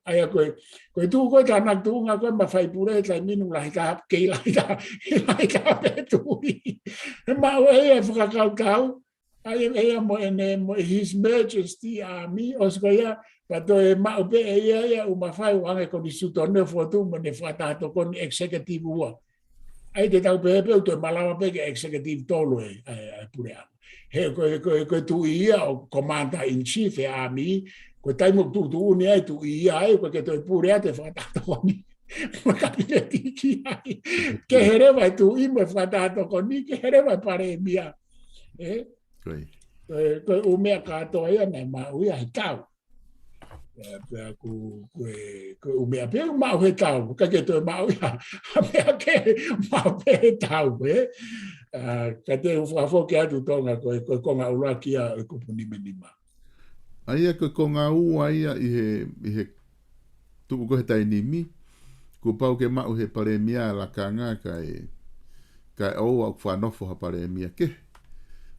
ai koe tu koe tānak tuunga koe mawhai pure tai minu lahi ka kei lahi ka pe tui. Ma o ea whakakaukau, ai ea mo His Majesty Army, osko ia, pa toi ma upe ea u mawhai wange ko ni sutone fotu mo ne whakatahato ko ni executive ua. Ai te tau pepe u toi malawa peke executive tolu e pure ama. He koe tu ia o commander-in-chief e Army, koe taimuk tu uni ai tu ia ai, koe ke toi pure a te whakatato koni. Makapile tiki ai. Ke herewa tu i mo whakatato koni, ke herewa pare mia. Koe umea katoa ia nei maui ai tau. Pea koe umea pia mau he tau, ka ke toi mau ia, mea ke mau he tau, ka te whakafoki atu tonga koe konga uraki a kupu nima. Aia koe konga ua ia i he tuku koe tai nimi, ko pau ke mau he paremia la kanga kai oua o whanofo ha paremia ke,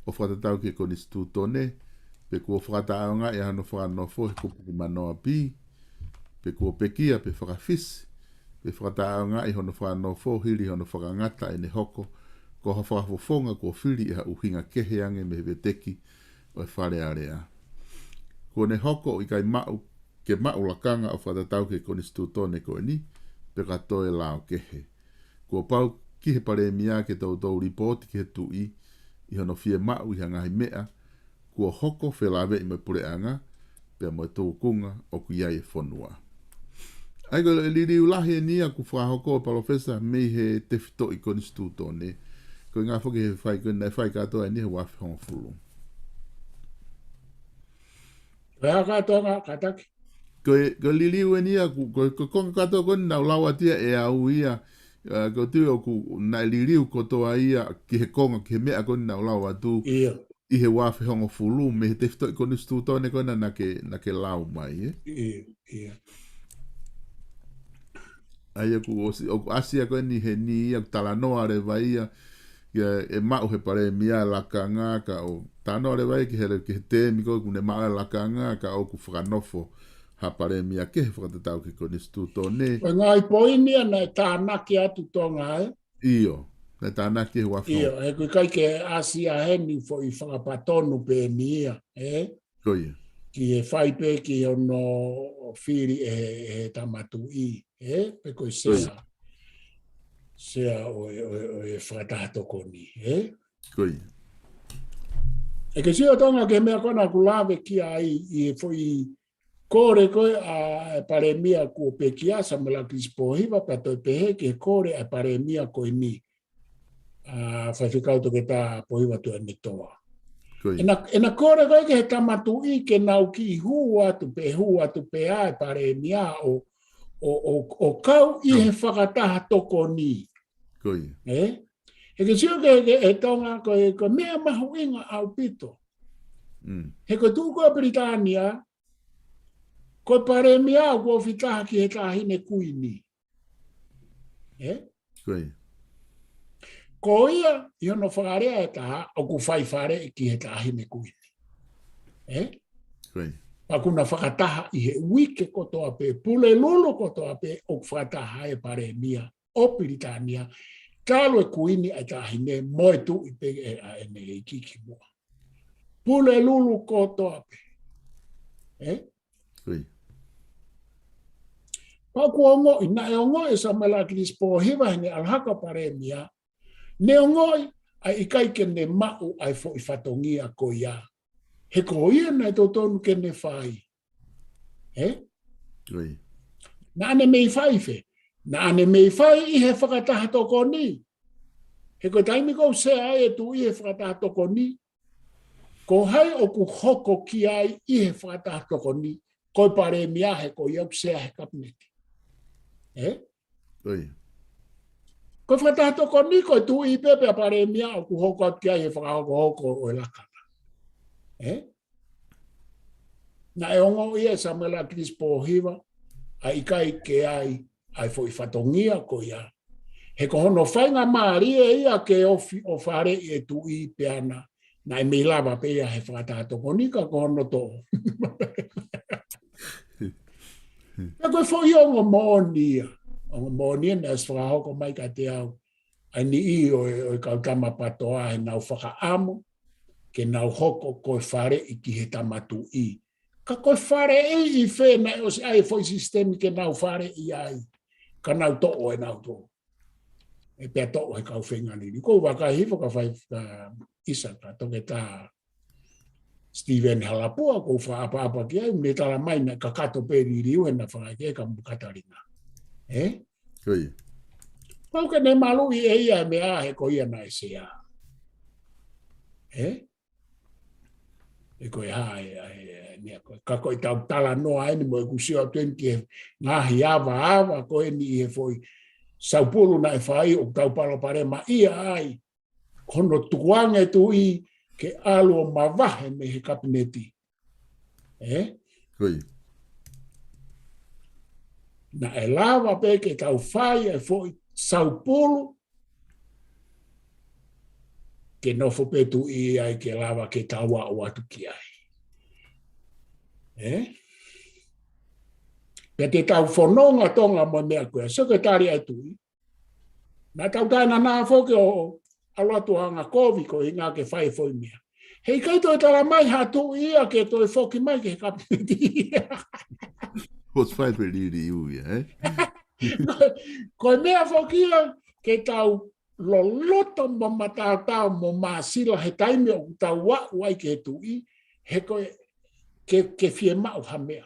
o whatatau ke konistu tone, pe kua whakataonga e hano whanofo he kupu manoa pi, pe kua pekia pe whakafisi, pe whakataonga e hano whanofo hiri hano whakangata e ne hoko, ko ha whakafofonga ko whiri e ha uhinga kehe ange me veteki o e whare area. Ko ne hoko i kai mau, ke mau lakanga o whatatau ke konistu tone koe ni, pe katoe lao kehe. Ko pau ki he paremia ke tau ripoti ki he tui, i hano fie mau i hangahi mea, kua hoko whelawe i mai pureanga, pia mai Tufunga o kuiai e Fonua. Ai koe liri ulahi e nia ku whahoko o Palofesa mei he te whito i konistu tone, koe ngā whoki he whai koe nei whai katoa e ni he wafi honga fulu. Koe katoa kataki? Koe liri ue nia, koe konga katoa koe nau lawa tia e au ia, koe tui o ku nai liriu kotoa ia ki he konga, ki he mea koe nau lawa tu, i he wafi honga fulu, me he te whito i konistu tone koe na ke lau mai, Ai aku asia koe ni he ni ia talanoa re vai ia e mau he pare mia lakanga ka o tanoa re vai ki he temi koe kune mau lakanga ka o ku whakanofo ha pare mia ke he whakatatau ki konistu tone. Koe ngai poinia na tānaki atu tonga Iyo, na tānaki he wafi. Iyo, he koe kai ke asia heni fo i whakapatonu pe ni ia, Koe. Ki e whai pe ki ono whiri e tamatu i, pe koe sea o e whakatato koni, Koe. E ke sio tonga ke mea kona ku lawe ki ai i foi kore koe a paremia ku pekia sa mala kispohiva pa to pehe ke kore a paremia koe ni. Fai whikau to ke tā pohiva tu ane toa. Ena kore koe ke he tamatu i ke nau ki hua tu pe a paremia o kau i he whakataha toko ni. Koe. He ke sio ke e tonga koe mea mahu inga au pito. He koe tūkua Britania, koe paremia au kua whitaha ki he tāhine kuini. Koe. Ko ia, i hono whakarea e taha, o ku whai whare ki he tāhine kuini. Koe. Pakuna whakataha i he wike kotoa pe, pule lulu kotoa pe, o whakataha e paremia o Britania, Talo e kuini ai tahine moe tu i pege a ene e kiki mua. Pule lulu kotoa pe. Ui. Paku ongo ina e ongo e samela kilispo hiva hene alhaka paremia. Ne ongo ai ikai kene mau ai fo ifatongia ko ia. He ko ia na to tonu kene fai. Ui. Na ane mei fai fe. Na ane mei fai I he whakataha toko ni. He ko taimi ko se ai e tu I he whakataha toko ni. Ko hai o ku hoko ki ai I he whakataha toko ni. Ko pare mia he ko iau se he kapneti. Ui. Ko whakataha toko ni ko tu I pepe a pare mia o ku hoko ki ai he whakahoko hoko o e lakana. Na e ongo ia Samuela Crispo hiva. A ikai ke ai fo I whatongia ko ia. He ko hono whainga maari e ia ke o whare e tu I peana. Na e mei lava pe ia he whakataha toko ni ka ko hono to. E koe fo I ongo moonia. Ongo moonia na es whakahoko mai ka te au. Ai ni I o kautama patoa he nau whakaamo. Ke nau hoko koe whare I ki he tamatu I. Ka koe whare I whena e o si ai foi sistemi ke nau whare I ai. Ka nau to'o e nau to'o. E pia to'o he kau whengani. Ko waka hifo ka whai isa ka toke tā Steven Halapua ko wha apa ki ai. Me tala mai na ka kato peri riu he na whai ke ka mukatarina. Ui. Pau ke ne malu I e ia me a he ko ia na e se a. E koe hae ka koe tau tala noa eni mo e kusio tuenki ngahi awa koe ni e foi saupulu na e whai o tau palopare ma ia ai kono tuange tu I ke alu o mawahe me he kabineti. Ui. Na e lava pe ke tau whai e foi saupulu ke nofo pe tu I ai ke lava ke taua o atu ki ai. Pe te tau whanonga tonga mo mea koe, sekretari ai tui. Na tau taina nā whoke o aloatuanga kovi ko I ngā ke whai whoi mea. Hei kai toi tala mai ha tu ia ke toi whoki mai ke kapiti. What's fight with you, Koe mea whoki ke tau loloto mo matatau mo masila he taimi o tau wa wai ke tui, he koe ke fie mau ha mea.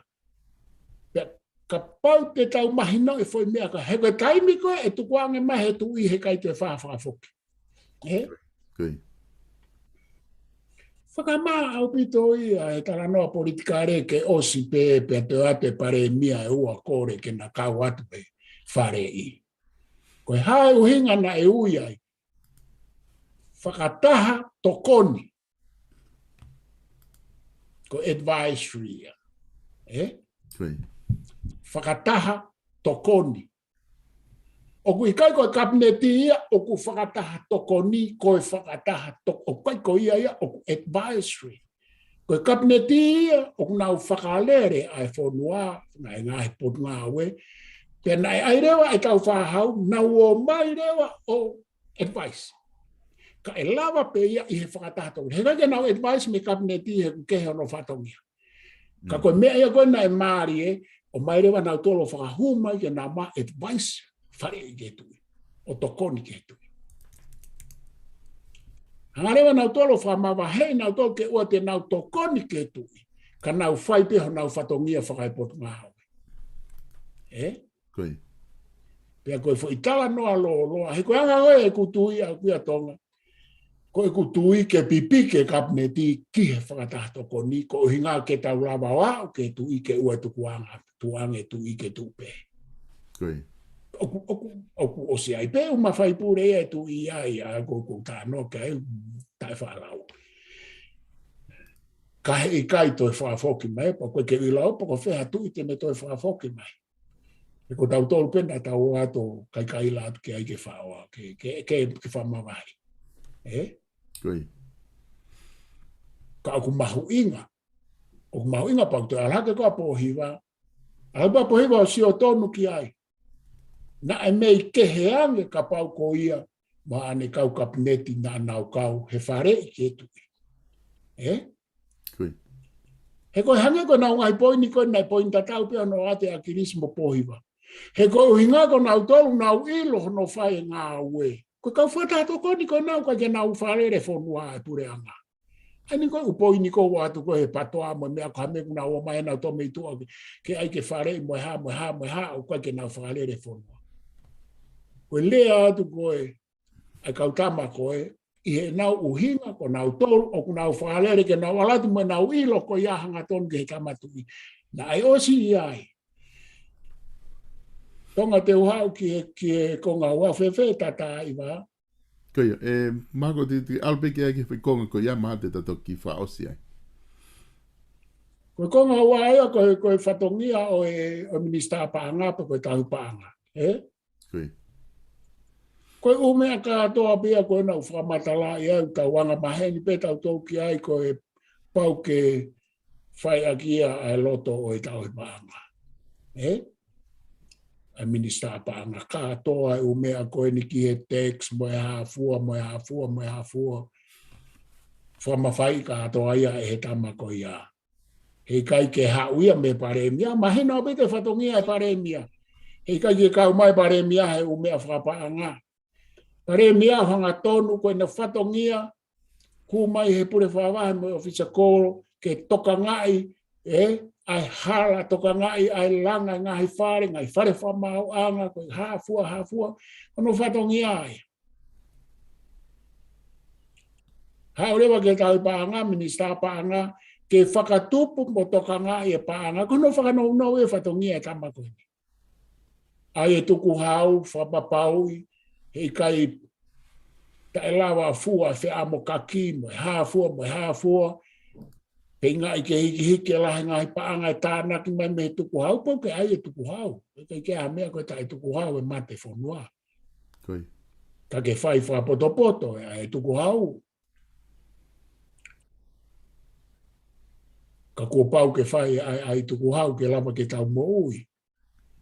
Ka pau te tau mahino e foi mea ka he koe taimi koe e tukuange mai he tui he kai te whawhafoki. Whakamaa au pito ia e tala noa politikare ke osi pe te ate pare mia e ua kore ke na kau atu pe whare I. Koe hae uhinga na e ui ai. Whakataha tokoni. Ko advisory. Whakataha tokoni. Oku ikai koe kabineti ia, oku whakataha tokoni, koe whakataha tokoni, koe koe ia, oku advisory. Koe kabineti ia, oku nau whakalere ai Fonua, nai ngahi potu ngā we, pe nai ai rewa e tau whahau, nau o mai rewa o advice. Ka e lawa pe ia I he whakataha tokoni. He kai nau advice me kabineti he kehe ono whatongia. Ka koe mea ia koe nai maari o mai rewa nau tolo whakahuma ke nā ma advice, whare I ke tui, o tokoni ke tui. Hangarewa nau tolo whamawa hei nau tolo ke ua te nau tokoni ke tui, ka nau whai peho nau whatongia whakaipotu ngā hawe. Koe. Pea koe fo itala noa loa, he koe anga koe e kutui a kuia tonga, koe kutui ke pipi ke kabineti ki he whakataha tokoni, ko hinga ke tau lava wao ke tui ke ua tukuanga, tuange tui ke tupe. Koe. Oku o se ai pe uma fai pure e tu I ai a ko ta no ke tai fa lau. Ka e kai to fa foki mai po ke I lau po fe atu te me to fa foki mai. E ko tau tolu pena tau ato kai la ke ai ke fa o ke fa ma vai. Koe. Ka ku mahu inga. O mahu inga pa to ala ke ko po hiva. Alba po hiva si o tonu ki ai. Na e mei keheange ka pau ko ia ma ane kau kapineti na nau kau he whare I ke tu. Kui. He koe hange ko nau ngai poini koe nai poini tatau pia no ate a kirismo pohiwa. He koe uhinga ko nau tolu nau ilo no whae ngā ue. Koe kau whatato koni koe nau ka ke nau wharere Fonua e pure anga. Ani koe upoini ko watu koe he patoa mo mea ko hame kuna o mai nau tome itu ke ai ke whare mo ha o koe ke nau wharere Fonua. Koe lea atu koe ai kautama koe I he nau uhinga ko nau tolu o ku nau whalere ke nau alatu mo nau ilo ko ia hanga tonu ke he kamatui. Na ai osi I ai. Tonga te uhau ki ko ngā ua whewhe tata iwa. Koe, mako ti alpeke ai ke whikonga ko ia maha te tato ki wha osi ai. Koe ko ngā ua ea koe whatongia o minista paanga pa koe tahu paanga. Koe. Koe umea ka toa pia koe nau whamatala I au tau wanga maheni pe tau tau ki ai koe pau ke whai akia ai loto o tau paanga. A minista paanga ka toa umea koe ni ki he text mo hafua. Whamawhai ka toa ia he tama koe ia. He kai ke hauia me paremia, mahena o bete whatongia e paremia. He kai ke kau mai paremia he umea whapaanga. Paremia hanga tonu koe na whatongia, ku mai he pure whawahe mo ofisa koro, ke toka ngai, ai hala toka ngai, ai langa ngai whare whamau anga, koe hafua, ono whatongia ai. Haurewa ke tau paanga, minista paanga, ke whakatupu mo toka ngai e paanga, kono whakanau e whatongia e tama koe. Ai e tuku hau, whapapaui, he kai taelawa fua fe amo kaki mo hafua pe ngai ke hiki la ngai paanga tana ki mai me tuku hau po ke ai tuku hau ke a me ko tai tuku hau e mate Fonua Koi ka ke fai fa poto ai tuku hau ka ko pau ke fai ai tuku hau ke lava ke tau mo ui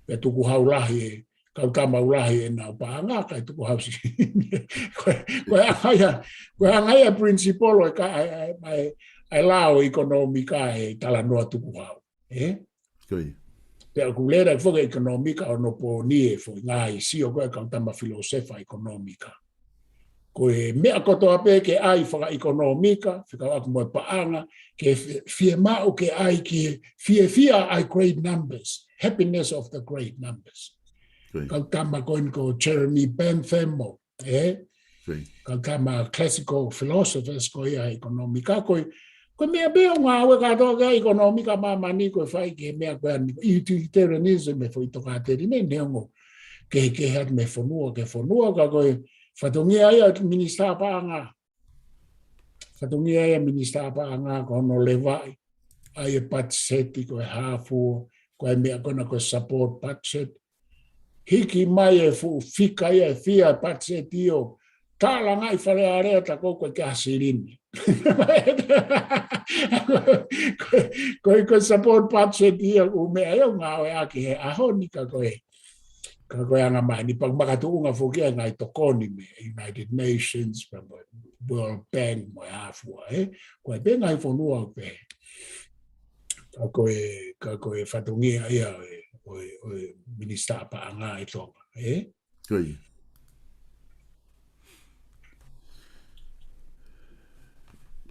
pe tuku hau lahi kau tama ulahi e nau paanga kai tuku hau si koe angai a principolo ai lao ekonomika e tala noa tuku hau Koi pe aku lera foga ekonomika o no po nie fo ngai si o koe kau tama filosofa ekonomika koe mea kotoa pe ke ai foga ekonomika fika aku mo paanga ke fie mau ke ai ki fie ai great numbers happiness of the great numbers. Kau tama koin ko Jeremy Bentham kau tama classical philosophers ko ia ekonomika ko mea bea ngā awe katoa ka ekonomika mamani ko whai ke mea koe utilitarianism me fo itoka teri ne neongo ke hat me Fonua ke Fonua ka koe whatongia ia minista paanga whatongia ia minista paanga ko no lewai ai e patseti ko e hafu ko e mea kona ko support patset hiki mai e fu fika ia fia patse tio tala ngai fale area ta ko ke asirini ko support patse tio u me ai nga o aki he ahoni ka ko anga mai ni pag makatu nga fokia ngai tokoni me United Nations World Bank mo afu ko be ngai Fonua pe ka ko fatungia ia o minista paanga I tonga, Koi.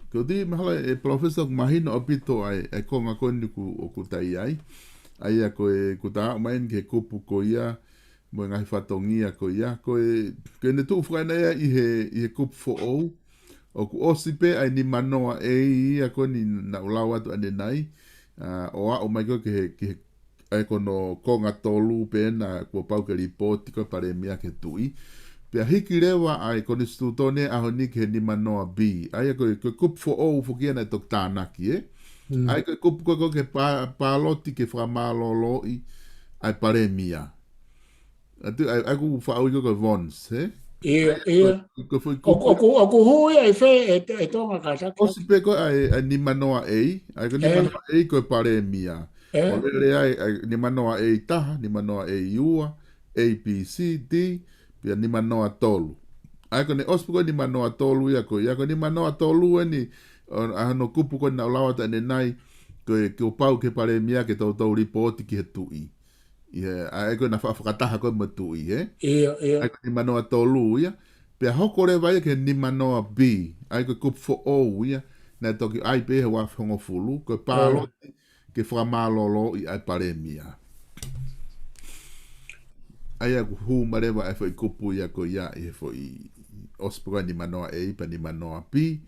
Ko di mahala e Palofesa mahina o pito ai konga koni o ku tai ai. Ai a koe ku ta main ke kupu ko ia mo ngai whatongia ko ia koe ne tu whaina ia I he kupu fo o ku osipe ai ni manoa ia koni na ulawa tu ane nai o mai ko ke ai kono konga tolu pena ko pau ke ripoti ko pare mia ke tui pe hiki lewa ai kono stutone a honi ke ni manoa b ai ko kup fo fo kia na toktanaki ai ko kup ko ke paloti ke fra malo I ai pare mia atu ai ko fa au ko vons Oku hui ai fe e tonga kasaki. O si pe ko ai ni manoa ai ko ni manoa ko pare mia. O le ai ni manoa taha, ni manoa ua, A, B, C, D, pia ni manoa tolu. Ai ko ne ospo ko ni manoa tolu ia ko ia ko ni manoa tolu ni ano kupu ko na lawa ta ne nai ko pau ke pare mia ke tau ripoti ki he tui. Ia ai ko na whakataha ko matui ai ko ni manoa tolu ia pe hoko re vai ke ni manoa B ai ko kupu fo o ia na toki ai pe he wa fongo fulu ko palo ke whamalolo i ai pare mia. Ai aku hu marewa ai foi kupu ia ko ia i foi ospo ni manoa A pa ni manoa B.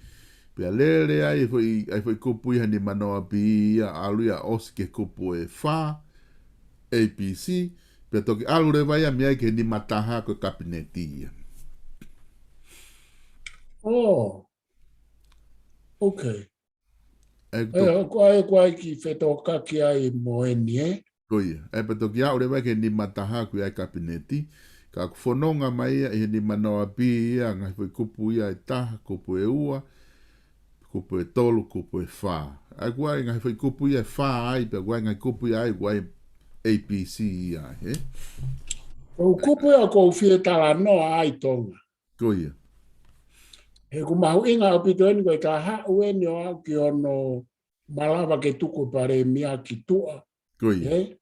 Pea lere ai foi kupu ia ni manoa B ia alu ia os ke kupu e fa APC. Pea toki alu re vai a mia ke ni mataha ko kabineti ia. Oh, okay. Ko ai ki whetoka ki ai moeni, Koia. E pa toki au re vai ke ni mataha ko ai kabineti. Ka kufononga mai ia i ni manoa B ia ngai foi kupu ia e taha kupu e ua. Kupu e tolu, kupu e wha. Ai guai ngai foi kupu ia e wha ai, pe guai ngai kupu ia ai guai APC ia, he? O kupu ia ko whie tala noa ai tonga. Koia. He ku mahu inga o pito eni koe ka hau eni o au ki ono malawa ke tuku pare mia ki tua. Koia.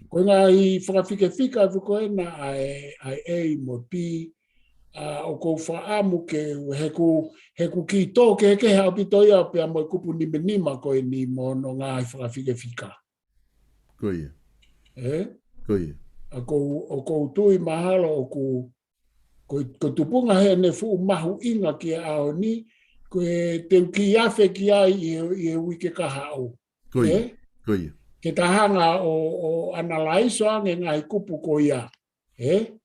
Koe ngā i whakawhike whika fuko ena ai A mo P, o kou whaamu ke he ku ki tō ke ke hea pito ia pia mo kupu nima koe ni mo no ngā i whakawhike whika. Koia. Koia. O kou tui mahalo o ko tupunga he ne fu mahu inga ki ao ni koe te ki awhe ki ai i wike ka hao. Koia. Koia. Ke tahanga o analaiso ange ngai kupu ko ia.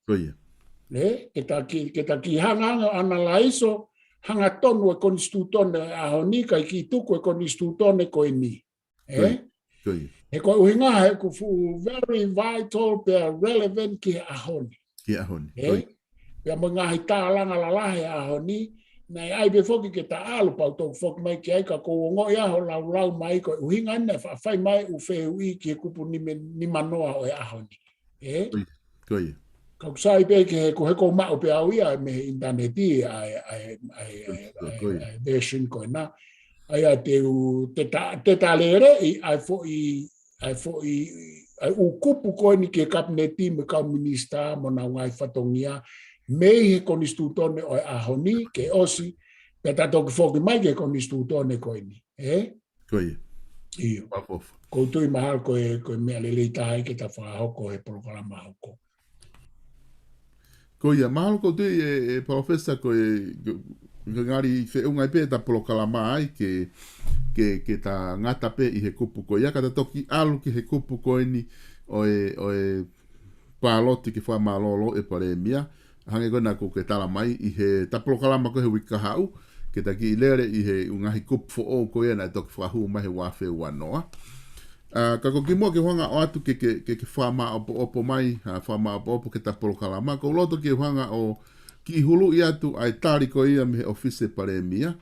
Koia. Ke ta ki hanga analaiso hanga tonu e konstitutone aho ni kai ki tuku e konstitutone ko ni. Koia. E ko uhinga he ku fu very vital pe relevant ki aho ni. Ki aho ni. Pea mo ngahi tālanga lalahe aho ni, nei ai be foki ke ta alu pau tōku foki mai ki aika ko ongo ia ho lau mai ko uhinga ane whai mai u wheu i ki e kupu ni manoa o e aho ni. Koia. Kau sai pe ke ko heko mao pe au ia me interneti ai version ko na. Ai a te talere ai fo ai u kupu ko ni ke kabineti me ka minista mo na ngai fatongia mei he konistutone o aho ni ke osi pe tato ki foki mai ke konistutone ko ni. Koia. Iyo. Ko tui mahal ko mea lelei tahi ke ta whahoko he Polokalama hoko. Koia, mahalo ko tui e Palofesa ko ngari whiungai pe ta Polokalama ai ke ta ngata pe i he kupu ko ia kata toki alu ki he kupu ko ni o e paloti ki wha malolo e pare mia hange kona ko ke tala mai i he ta Polokalama ko he wika hau ke ta ki lere i he ungahi kupu fo o ko ia na toki whahu mai he wafe wanoa. Ka ko ki mua ke whanga o atu ke whama opo mai, whama opo ke ta Polokalama, ko loto ke whanga o ki hulu i atu ai tari ko ia me he ofise pare mia,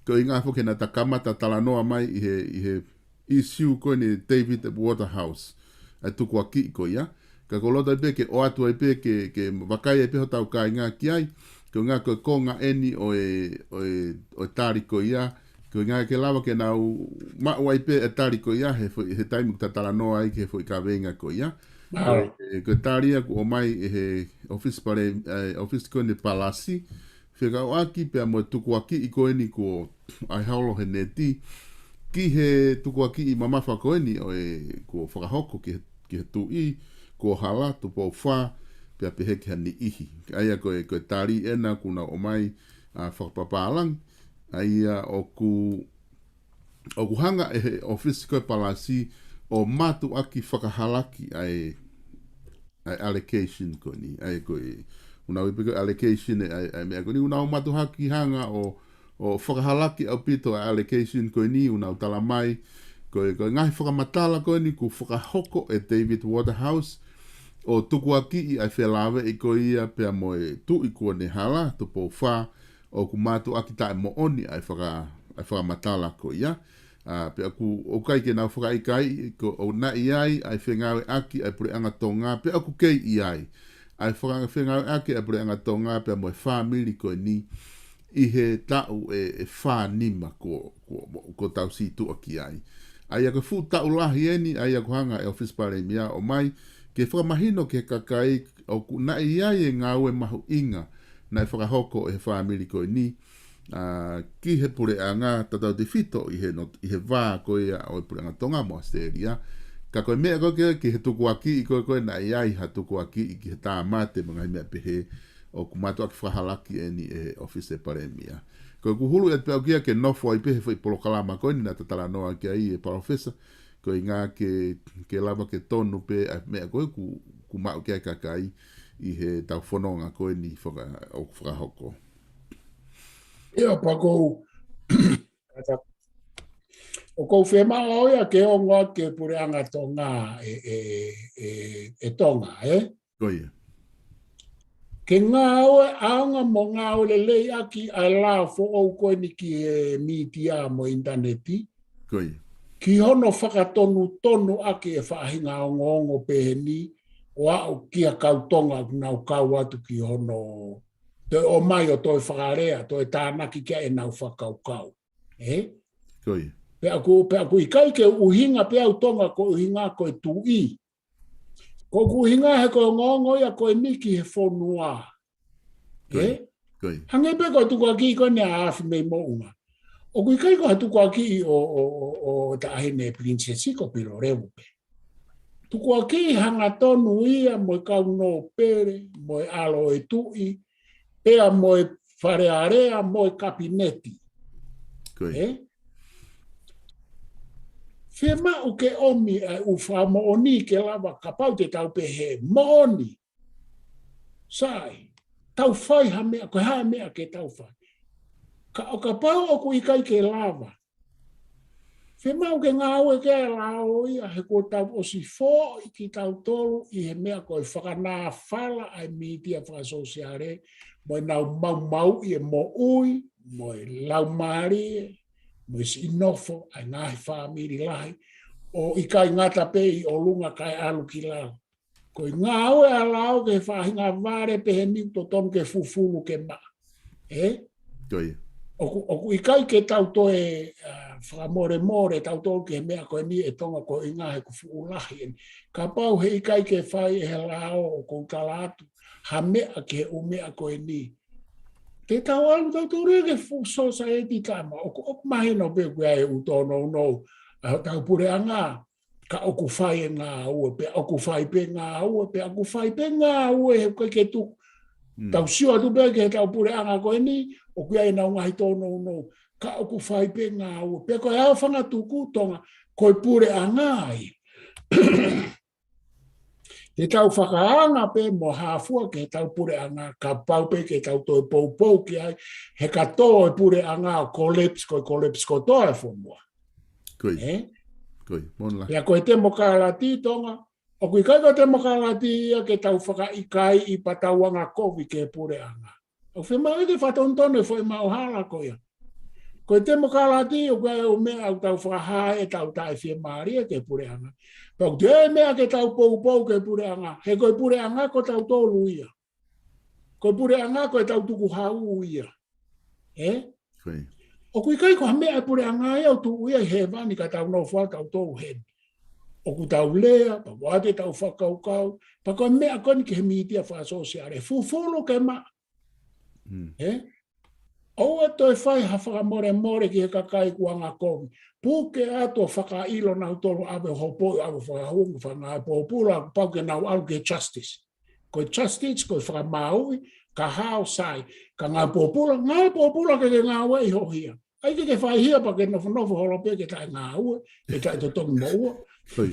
ko i ngā whoke na takamata talanoa mai i he issue ko ni David Waterhouse, ai tuku a ki ko ia, ka ko loto i pe ke o atu ai pe ke wakai ai pe ho tau ka i ngā ki ai, ko ngā ko ngā eni o tari ko ia, ko ngā ke lawa ke nau mawai pe e tari ko ia he taimu ta talanoa ai ke foi ka venga ko ia. Ko taria ko o mai he office pare office ko ni palasi whika o aki pe mo tuku aki i ko eni ko ai haulo he neti ki he tuku aki i mamafa ko eni o ko whakahoko ki he tui ko hala tu po wha pe pe he ke ni ihi. Aia ko tari ena kuna o mai whakapapalang ai o ku hanga e office ko palasi o matu aki whakahalaki ai allocation ko ni ai ko una wipe allocation ai me ko ni una matu haki hanga o whakahalaki au pito allocation ko ni una tala mai ko ngai whakamatala ko ni ku whakahoko e David Waterhouse o tuku aki ai whelawe i ko ia pe mo tu i ko ne hala tu po wha o ku matu aki tae mo oni ai whakamatala ko ia. Pe aku o kai ke nau whakaikai ko o na iai ai whengawe aki ai pure anga tō ngā pe aku kei iai ai whanga ake a pure anga tonga pe mo family ko ni I he tau e whanima ko tau si tu o ki ai. Ai ako fu tau lahi eni, ai ako hanga e office pare mia o mai, ke whakamahino ke kakai o ku na i ai e ngā ue mahu inga, na e whakahoko e whamiri ko ni, ki he pure anga tatau te fito I he wā ko ia o e pure anga tonga mo Australia, ka koe mea koe ki he tuku aki I koe na i ai ha tuku aki I ki he tā mate mga mea pehe, o kumatu aki whahalaki eni e office pare mia. Ko kuhulu e te kia ke nofo ai pehe whai Polokalama koe ni na tatala noa ki ai e Palofesa, ko I ngā ke lava ke tonu pe a mea koe ku mau kia kakai I he tau whanonga koe ni o whakahoko. Ia pa kou, o kou whema oia ke o ngā ke pure anga tonga e tonga, Koe. Ke ngā oe aonga mo ngā ole lei aki a la fo au koe ni ki e media mo interneti. Koe. Ki hono whakatonu aki e whaahinga o ngongo peheni o au kia kautonga nau kau atu ki hono te o mai o toi whakarea, toi tānaki kia e nau whakaukau. Koe. Pe aku I kai ke uhinga pe au tonga ko uhinga ko e tui. Ko uhinga he ko ngongo ia ko e niki he Fonua. Koe. Hange pe ko tuku aki ko ne afi mei mo unga. O kui kai ko hatuku aki o tahine princesi ko piro rewu pe. Tuku aki hanga tonu ia mo kau no pere, mo alo e tui, pea mo wharearea, mo kabineti. Koe. Whima u ke omi u whamo oni ke lava ka pau te tau pe he mooni. Sai, tau whai ha mea, koe ha mea ke tau whai. Ka o ka pau o ku ikai ke lava. Whima u ke ngā ue ke lao ia he ko tau o si fō I ki tau tolu I he mea koe whakanā whala ai media whakasosiare mo nau mau I e mo ui, mo lau maari mo si inofo ai ngahi whamiri lahi o I kai ngata pei o lunga kai alu ki lau. Ko I ngā oe a lau ke whahinga vare pehe ni to tonu ke fufulu ke ma. Koe. O I kai ke tau toe whakamore tau tolu ke mea koe ni e tonga ko I ngahi ku fuulahi. Ka pau he I kai ke whai e he lao o kou talatu. Ha mea ke umea koe ni. Te tau alu tau tūre ke society kama. O mahino pe kua e utono no. Tau pure anga. Ka oku whai e ngā ue. Pe oku whai pe ngā ue. Pe oku whai pe ngā ue. He koe ke tu. Tau siwa tu pe ke tau pure anga koe ni. O kua e nau ngahi tono no. Ka oku whai pe ngā ue. Pe koe au whanga tuku tonga. Koe pure anga ai. He tau whakaanga pe mo hāfua ke tau pure anga, ka pau pe ke tau toi pou ki ai, he ka tō e pure anga o collapse ko tō e Fonua. Koe. Koe, monla. Pea koe te mokalati tonga, o kui kai ko te mokalati ia ke tau whakaikai I patauanga kovi ke pure anga. O whima e te whatontone fo I mauhala ko ia. Koe te mokalati o koe o mea au tau whakahae e tau tae whia maaria ke pure anga. Pau te mea ke tau pou ke pure anga. He koe pure anga ko tau tolu ia. Koe pure anga ko tau tuku hau ia. Koe. O kui kai ko mea pure anga ia o tuku ia he vani ka tau no wha tau tolu hen. O ku tau lea, pa wate tau whakaukau. Pa koe mea koni ke he mitia whaasosiare. Fufolo ke ma. Oa toi whai ha whakamore ki he kakai kuanga kovi. Puke ato whakailo nau tolu awe hopo awe whakahungu whangai pōpura pau ke nau au ke justice. Koe justice, koe whakamaui, ka hao sai. Ka ngā pōpura ke ngā ue I hohia. Ai ke whai hia pa ke nofo holope ke tai ngā ue, ke tai to tongi mo ua. Koe.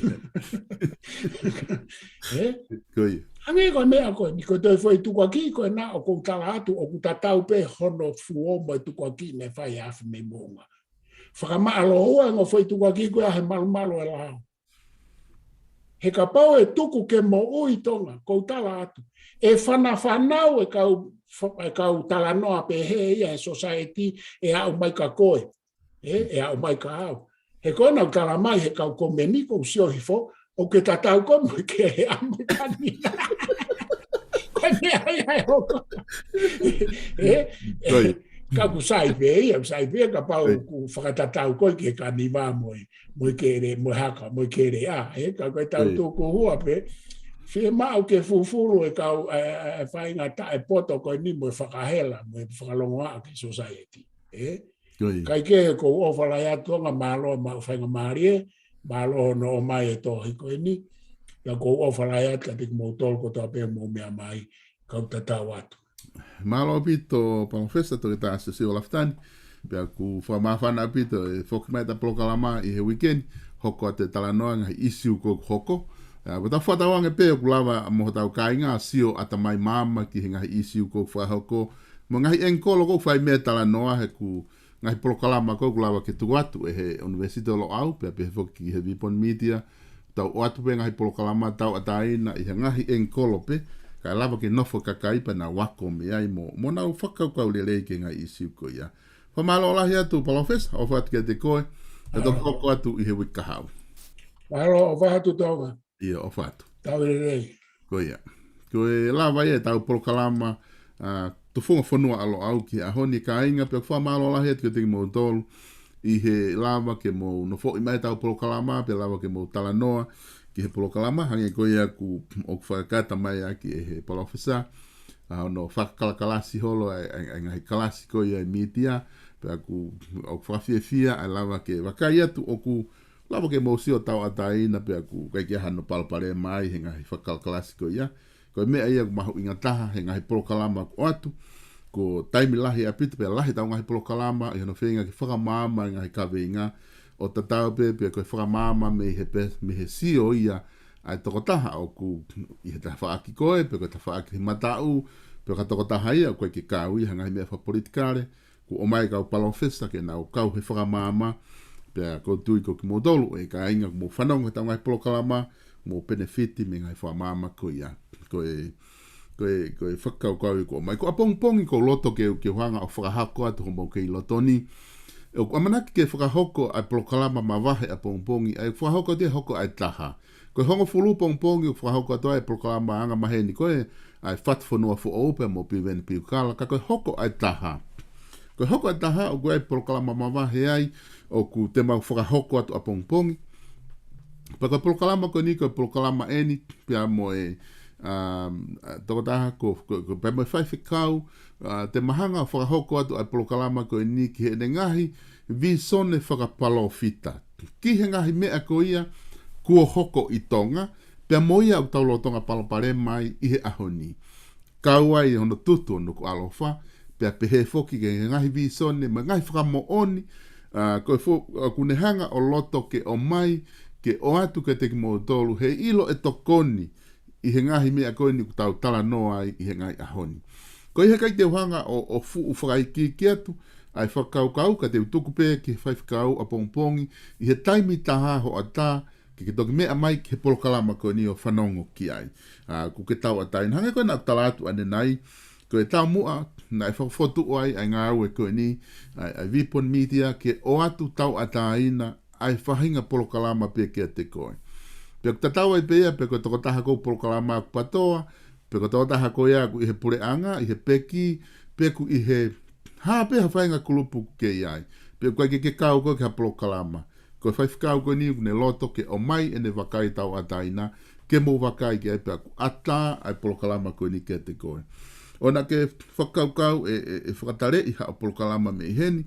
Koe. Ange koe mea koe, ni koe toi whai tukwaki koe na o kou tala atu o ku tatau pe hono fuo mai tukwaki me whai hafi me monga. Whakama aloha ngā whai tukwaki koe ahe malu e lao. He ka pau e tuku ke mo ui tonga, kou tala atu. E whanau e kau tala noa pe he ia e society e au mai ka koe. E au mai ka au. He koe nau tala mai he kau komeni kou sio hifo, o ke tatau ko mo ke he amu kani. ai hoko. Ka ku sai pe ka pau ku whakatatau koe ke ka niwa moi kere, moi haka, moi kere ka koe tau tōku hua pe, whia mau ke fufuru e kau whainga ta e poto koe ni moi whakahela, moi whakalongo a ke society. Kai ke ko ofala ya tonga malo ma whainga marie, malo no o mai e tohi koe ni, ya ko ofala ya ka tik mo tol ko ta pe mo mea mai, kau tatau atu. Malo pito Palofesa to kita Siosiua Lafitani pia ku whamawhana pito e whokimai ta Polokalama i he weekend hoko te talanoa ngai isiu ko hoko wata whatawange peo ku lava moho tau kainga sio atamai mama ki he ngai isiu ko whahoko mo ngai enkolo ko whai mea talanoa he ku ngai Polokalama ko ku lava ke tuatu e he universite lo au pia pe whoki he vipon media tau oatu pe ngai Polokalama tau ataina i he ngai enkolo pe ka lava ke nofo kakaipa na wako me ai mo na whakau kau le ke ngai isiu ko ia. Whamalo lahi atu Palofesa, o whatu ke te koe, e toko koko atu i he wika hau. Mahalo, o whatu tonga. Ia, o whatu. Tau e rei. Ko ia. Ko e lava ia tau Polokalama, Tufunga Fonua alo au ki a honi ka inga, pia whamalo lahi atu ke te mo tolu, i he lava ke mo nofo i mai tau Polokalama, pia lava ke mo talanoa, ki he Polokalama, hange ko ia ku o whakakata mai aki e he Palofesa, no whakakalakalasi holo ai ngai kalasi ko ia i mitia, pia ku o whawhiawhia ai lava ke wakai atu o ku lava ke mausio tau ataina pia ku kai kia hano palapare mai he ngai whakakalakalasi ko ia, ko mea ia ku mahu ingataha he ngai Polokalama ko atu, ko taimi lahi apita pia lahi tau ngai Polokalama, i hano whenga ki whakamama ngai kaweinga, o tatau pe pia koe whakamama me he sio ia ai tokotaha o ku i he tawhaaki koe, pe koe tawhaaki hi matau, pe koe tokotaha ia koe ki kau i hangai mea whapolitikare, ku o mai kau Palofesa ke nau kau he whakamama, pe koe tui ko ki modolu e ka inga mo whanonga tau ngai Polokalama, mo benefiti me ngai whamama koe ia, koe whakau kau i ko mai, ko apongpongi ko loto ke hanga o whakahako atu ho mau ke i lotoni, o amanaki ke whakahoko ai Polokalama mawahe a pongpongi, ai whakahoko te hoko ai taha. Koe hongo fulu pongpongi o whakahoko atu ai Polokalama anga maheni koe, ai what Fonua fo ope mo piweni piukala, ka koe hoko ai taha. Koe hoko ai taha o koe ai Polokalama mawahe ai, o ku te mau whakahoko atu a pongpongi. Pa koe Polokalama koe ni koe Polokalama eni, pia mo e toko taha ko pe mo whai whikau, te mahanga whakahoko atu ai Polokalama koe ni ki he ngahi vi sone whakapalofita. Ki he ngahi mea ko ia kua hoko i tonga, pia mo ia au taulo tonga palopare mai i he ahoni. Kaua i hono tutu ono ko alofa, pia pehe foki ke ngahi vi sone, ma ngahi whakamo oni, kune hanga o loto ke o mai, ke o atu ke teki mo tolu, he ilo e tokoni, i he ngahi mea koe ni kutau tala noa i he ngai ahoni. Ko i he kai te uhanga o fuu whakaiki ki atu, ai whakaukau ka te utuku pē ki he whaifkau a pongpongi, i he taimi taha ho a tā, ke toki mea mai ki he Polokalama koe ni o whanongo ki ai. Ku ke tau a taina, hanga koe na talatu ane nai, koe tau mua, na e whakafotu ai, ai ngā ue koe ni, ai vipon media, ke o atu tau a taina, ai whahinga Polokalama pē ki a te koe. Pea ku tatau ai pēia, pea koe toko taha kou Polokalama ku patoa, pea koe toko taha koe ia ku i he pureanga, i he peki, pea ku i he hāpea whainga kulupu ke iai. Pea koe ke kau koe ki ha Polokalama. Koe whaifkau koe ni ne loto ke o mai ene wakai tau ataina, ke mo wakai ki ai pea ku ata ai Polokalama koe ni ke te koe. Ona ke whakaukau e whakatare i ha Polokalama me iheni,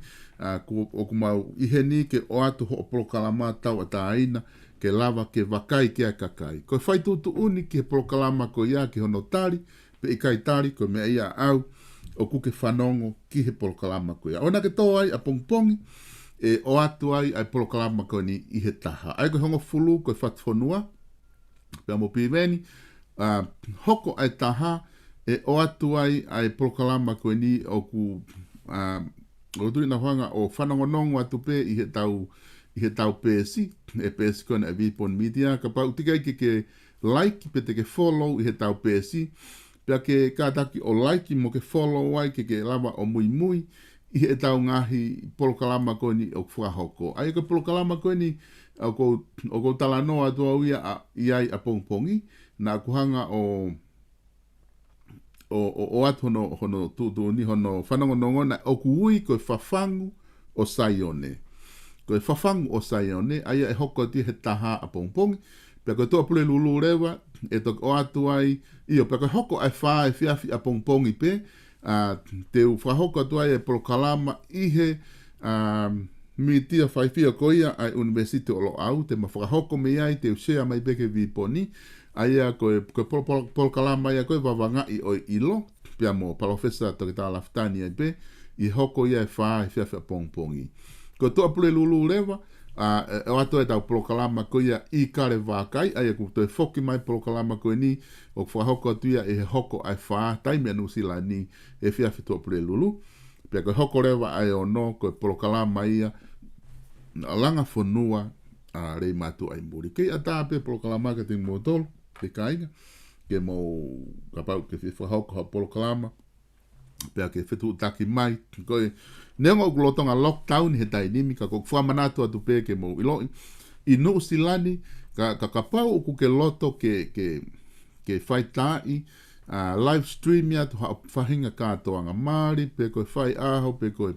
o kumau iheni ke o atu ho Polokalama tau ataina, ke lava ke wakai ke a kakai. Koe whaitutu uni ki he Polokalama ko ia ki hono tari, pe i kai tari ko mea ia au, o kuke whanongo ki he Polokalama ko ia. Ona ke tō ai a pongpongi, e o atu ai ai Polokalama ko ni i he taha. Ai koe hongo fulu koe what Fonua, pe amo piweni, hoko ai taha, e o atu ai ai Polokalama ko ni o ku, o tui na hanga o whanongo nongo atu pe i he tau pēsi, e pēsi kona e vipon media, ka pau tikai ke like, pe te ke follow i he tau pēsi, pea ke kātaki o like mo ke follow ai ke lava o mui mui, i he tau ngahi Polokalama koe ni o whakahoko. Ai ko Polokalama koe ni o ko talanoa tua uia i ai a pongpongi, na kuhanga o atu hono tu ni hono whanongonongona o kuui koe whafangu o saione. Koe whafangu o saione, aia e hoko ti he taha a pongpongi, pia koe toa pule lulu rewa, e tok o atu ai, io, pia koe hoko ai wha e whiawhi a pongpongi pe, te u whahoko atu ai e Polokalama ihe mi tia whaifia koia ai Universite o lo au, te ma whakahoko me ai, te usea mai beke vi poni, aia koe Polokalama ia koe wawangai o ilo, pia mo Palofesa toki tā Lafitani ai pe, i hoko ia e wha e whiawhi a pongpongi. Ko toa pule lulu rewa, o ato e tau Polokalama ko ia i kare wākai, aia ku toi whoki mai Polokalama ko ni, o whahoko atu ia e hoko ai wha, taimi anu sila ni, e whiawhi toa pule lulu. Pia ko hoko rewa ai o no, ko Polokalama ia, langa Fonua, rei matu ai muri. Kei a tāpe Polokalama ka ting mō tolu, te kainga, ke mō kapau ke whahoko ha Polokalama, pia ke whetu taki mai, koe, neonga o kulotonga lockdown he tai nimi, ka kuk whamanatu atu pe ke mo iloi. I no silani, ka kapau uku ke loto ke whaitai, live stream ya tu whahinga kātoanga Māori, pe koe whai aho, pe koe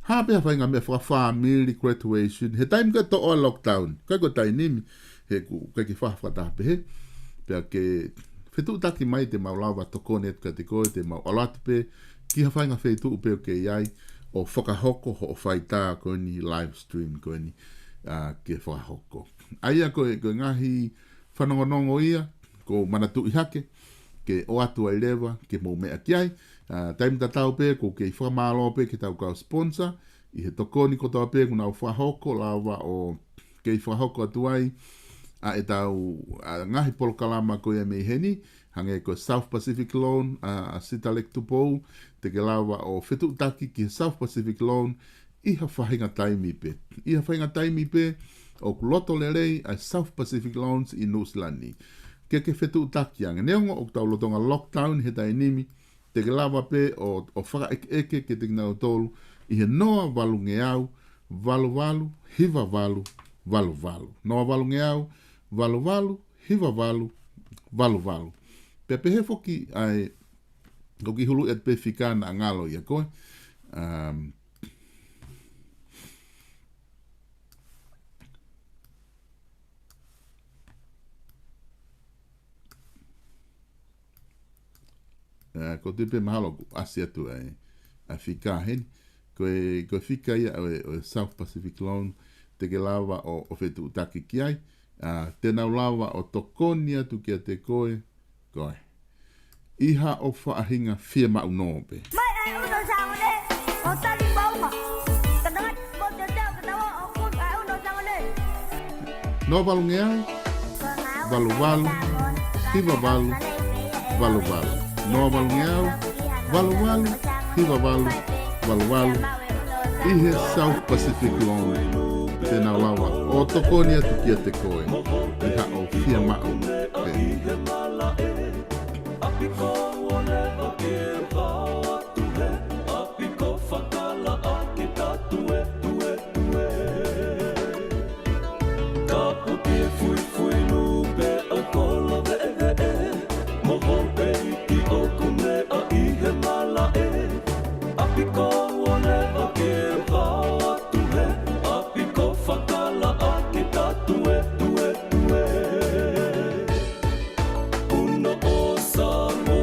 hapea whainga mea whamili graduation, he taimi ka toa lockdown, kai koe tai nimi, he kai ki whahwhatape he, pe ke whetu taki mai te maulawa tokone atu ka te koe, te mau alatu pe, ki ha whainga whetu upe o ke iai, o whakahoko ho o whaita koe ni live stream koe ni ke whakahoko. Aia koe ngahi whanongonongo ia, ko manatu i hake, ke o atu ai rewa, ke mō mea kiai, taim tatau pe, ko ke i whamalo pe, ke tau kau sponsor, i he tokoni ko tau pe, kuna o whahoko, lawa o ke i whahoko atu ai, e tau ngahi Polokalama koe e mei heni, hange ko South Pacific Loan, Sitalek Tupou, te ke lawa o whetu taki ki South Pacific Loan, iha whahinga taimi pe. Iha whahinga taimi pe, o kuloto le rei a South Pacific Loans i Nusilani. Ke whetu taki anga neongo, o tau lotonga lockdown he tai nimi, te ke lawa pe o whaka eke ke te kinau tolu, iha noa walu ngeau, walu, hiva walu. Noa walu ngeau, walu, hiva walu. Pepe he foki ai ko ki hulu et pe fikana ngalo ia koe. Ko te pe mahalo asia tu ai a fika hen ko fika ia o South Pacific Loan te ke lava o fetu taki ki ai. Te nau lava o tokonia tu kia te koe. Iha o whaahinga whia maunope. Mai ai uno sangole, o tali bauma. Kadangat ko te tau katawa o kut ai uno sangole. No valungeau, valu, hiva valu. No valungeau, valu, hiva valu. Ihe South Pacific Loan. Te nau lava o tokonia tu kia te koe. Iha o whia maunope. Apiko whatever give to it. Apiko whakala akita tue. Ka puti fui lupe o kola ve. Moho peiki o kume a ihe mala e. Apiko whatever give to it. Apiko whakala akita tue. Uno o samo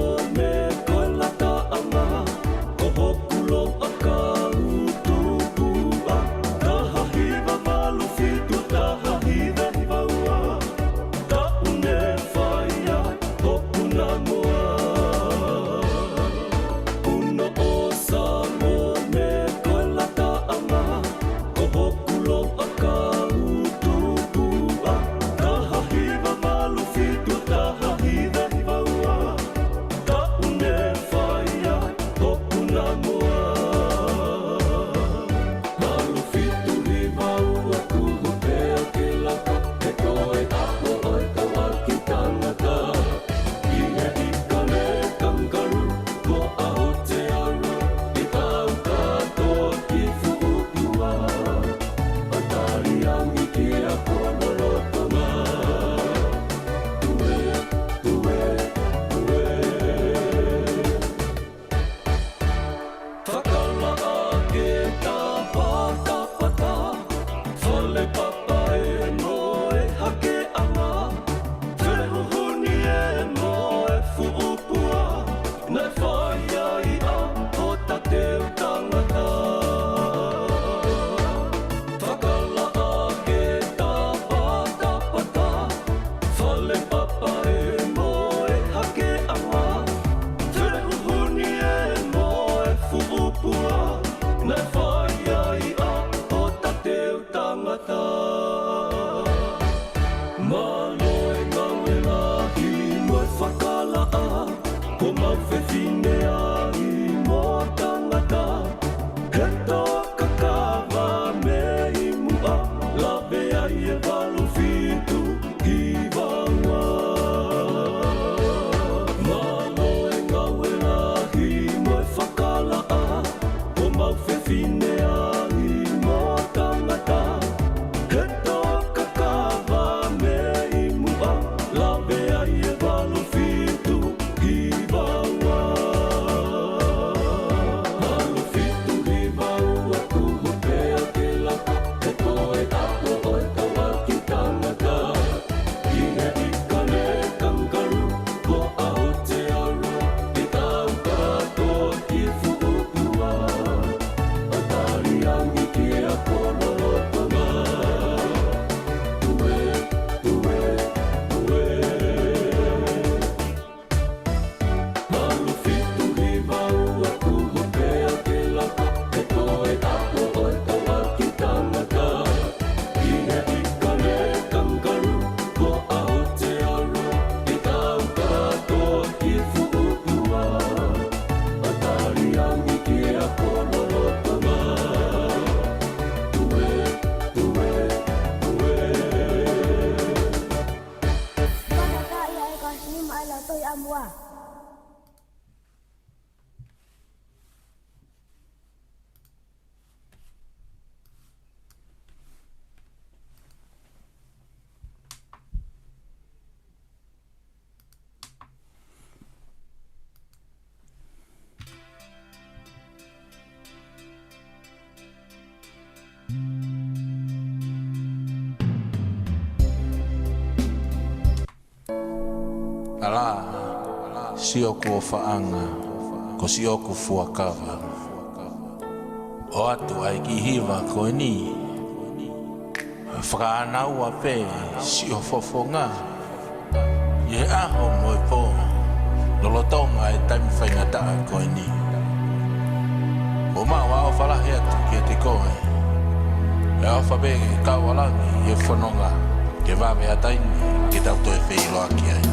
tangata Maloe ngawe lahi moe whakalaa Ko mawhewhine ai mo tangata He toka kawa me imua Lawe ai e walu fitu i wangwa Maloe ngawe lahi moe whakalaa Ko mawhewhine ai mo tangata He toka kawa me imua Lawe ai e walu fitu i wangwa Walu fitu i wangwa kuhu pea ke laka He koe tapo oe tawa ki tangata Ine ika me kangaru Ko aho te aru I tau katoa ki fuukua Atari angi ki a kololo tama Tue, tue, tue Malu fitu i maua kuhu pea ke laka He koe tapo oe tawa ki tangata Ine ika me kangaru Ko aho te aru I tau katoa ki fuukua Atari angi ki a kololo tama Tue, tue, tue Manaka ia e kasi maila toi amua. Ala, sioku o whaanga, ko sioku fuakawa. O atu ai ki hiwa koe ni. Whakaanau a pē, si o fofonga. Ye aho moe pō, lolotonga e taimi whaingataa koe ni. O maua o whalahe atu ki te koe. E o whabege kawalangi e whanonga, ke wawe a taimi, ke tauto e whilo aki ai.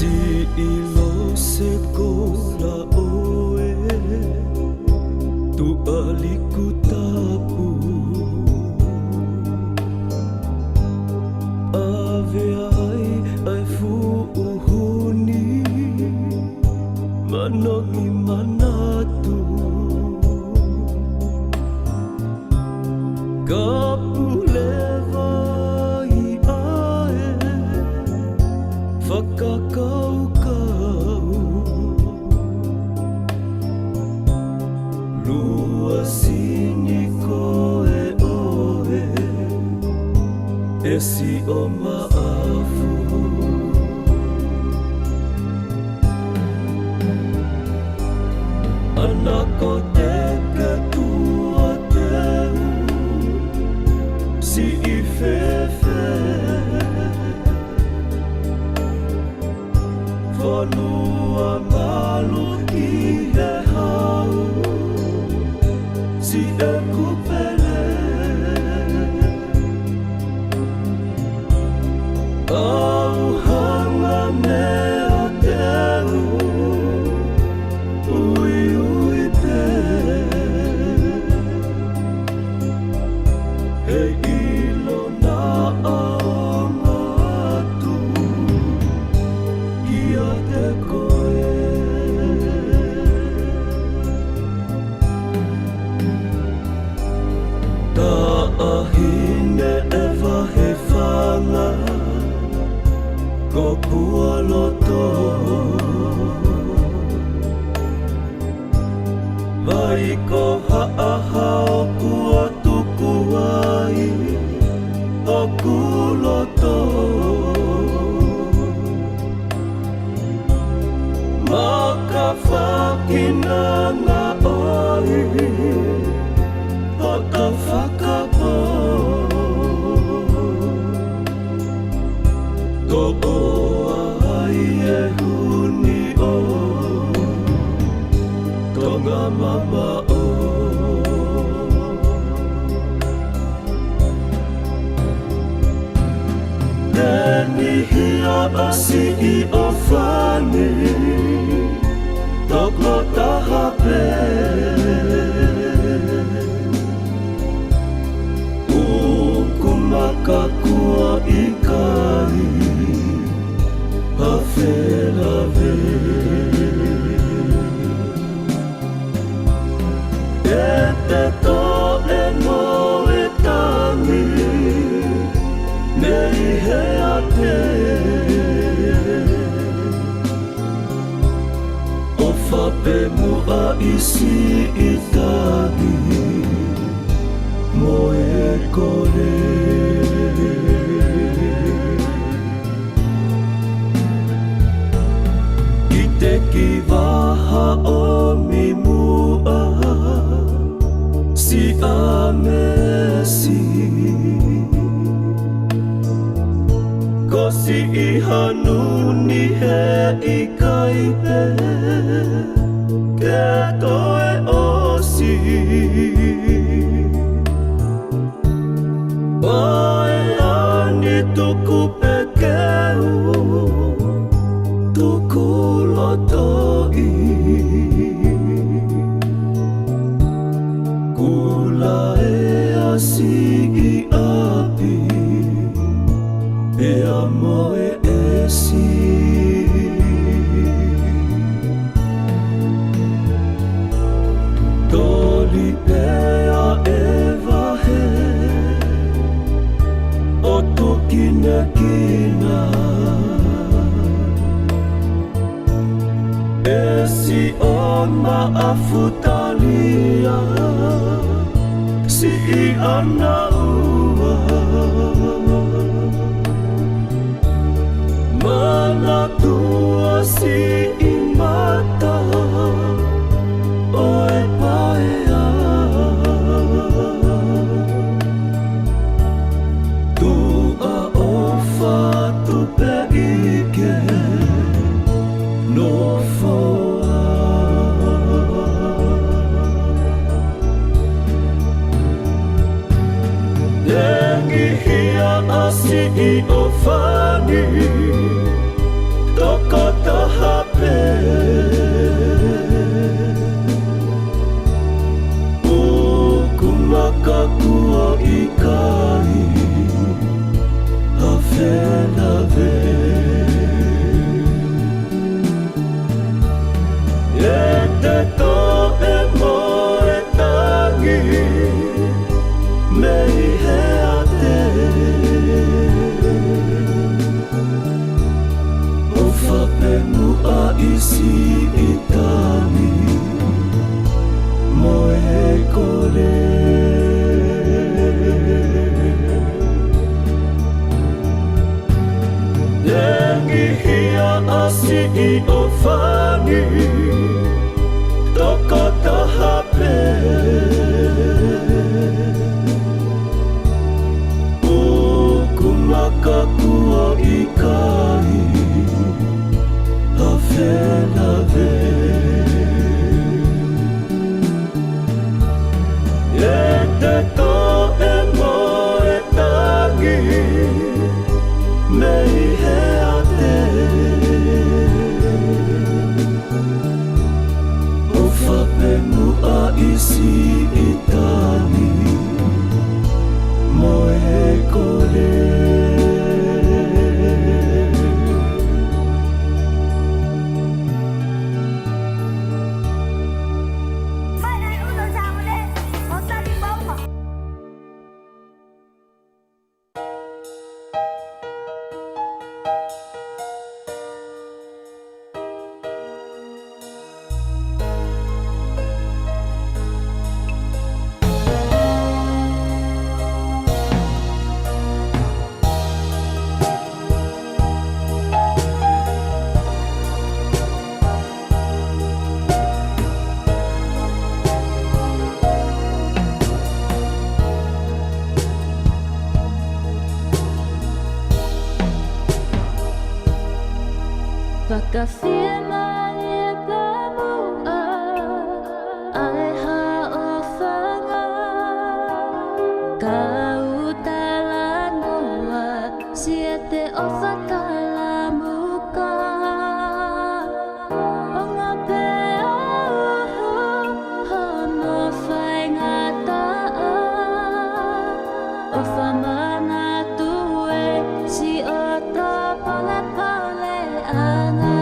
Si ilo sekola oe tu aliku tapu ave ai fu uhuni manongi manatu kapuleva i ae whakakau-kau lua sini koe oe e si o maafu anako te ke tua teu si i fefe Fonua malu i he hau si e kupele au hanga me o teu ui ui te he ilo na aonga atu ia te koe ta ahine e wahe whanga ko kua loto vai ko haaha o kua tuku ai o kuloto maka whakinanga oi o ka whakapo ko oa ai e huni o tonga mama o Teni hia asi i o whani toko taha pe ukumaka kua i kai hawhera ve e te to e no e tangi nei he a te o whape mua isi i tagi mo e kore i te ki waha o mi mua si a mesi ko si i hanuni he i kaipe ke toe osi Oe ani tuku pekeu tuku lotoi kula e asi i api e amo e esi Toli pea e vahe o tukina kina esi o maafutalia si i ana ua mana tua si i mata oe paea tua ofa tu pe ike no foa Dengi hia asi i o whani toko Ufapemu a isi itani moe kole Lengi hia asi I ofani Toko tahape Ukumaka kua ikai Hafelave Ete to e moe tangi Mei he ate Ufapemu a isi itani Moe kole Pakafirma e pamua Aleha o fanga Kau talanoa Siete o fatalamuka O ngā pea Hono whai ngataa O whamana tue Si o tō pole pole anga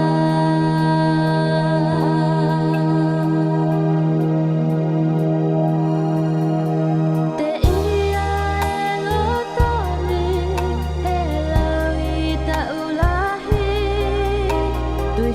Te ia e lotoni E lau I taulahi Tui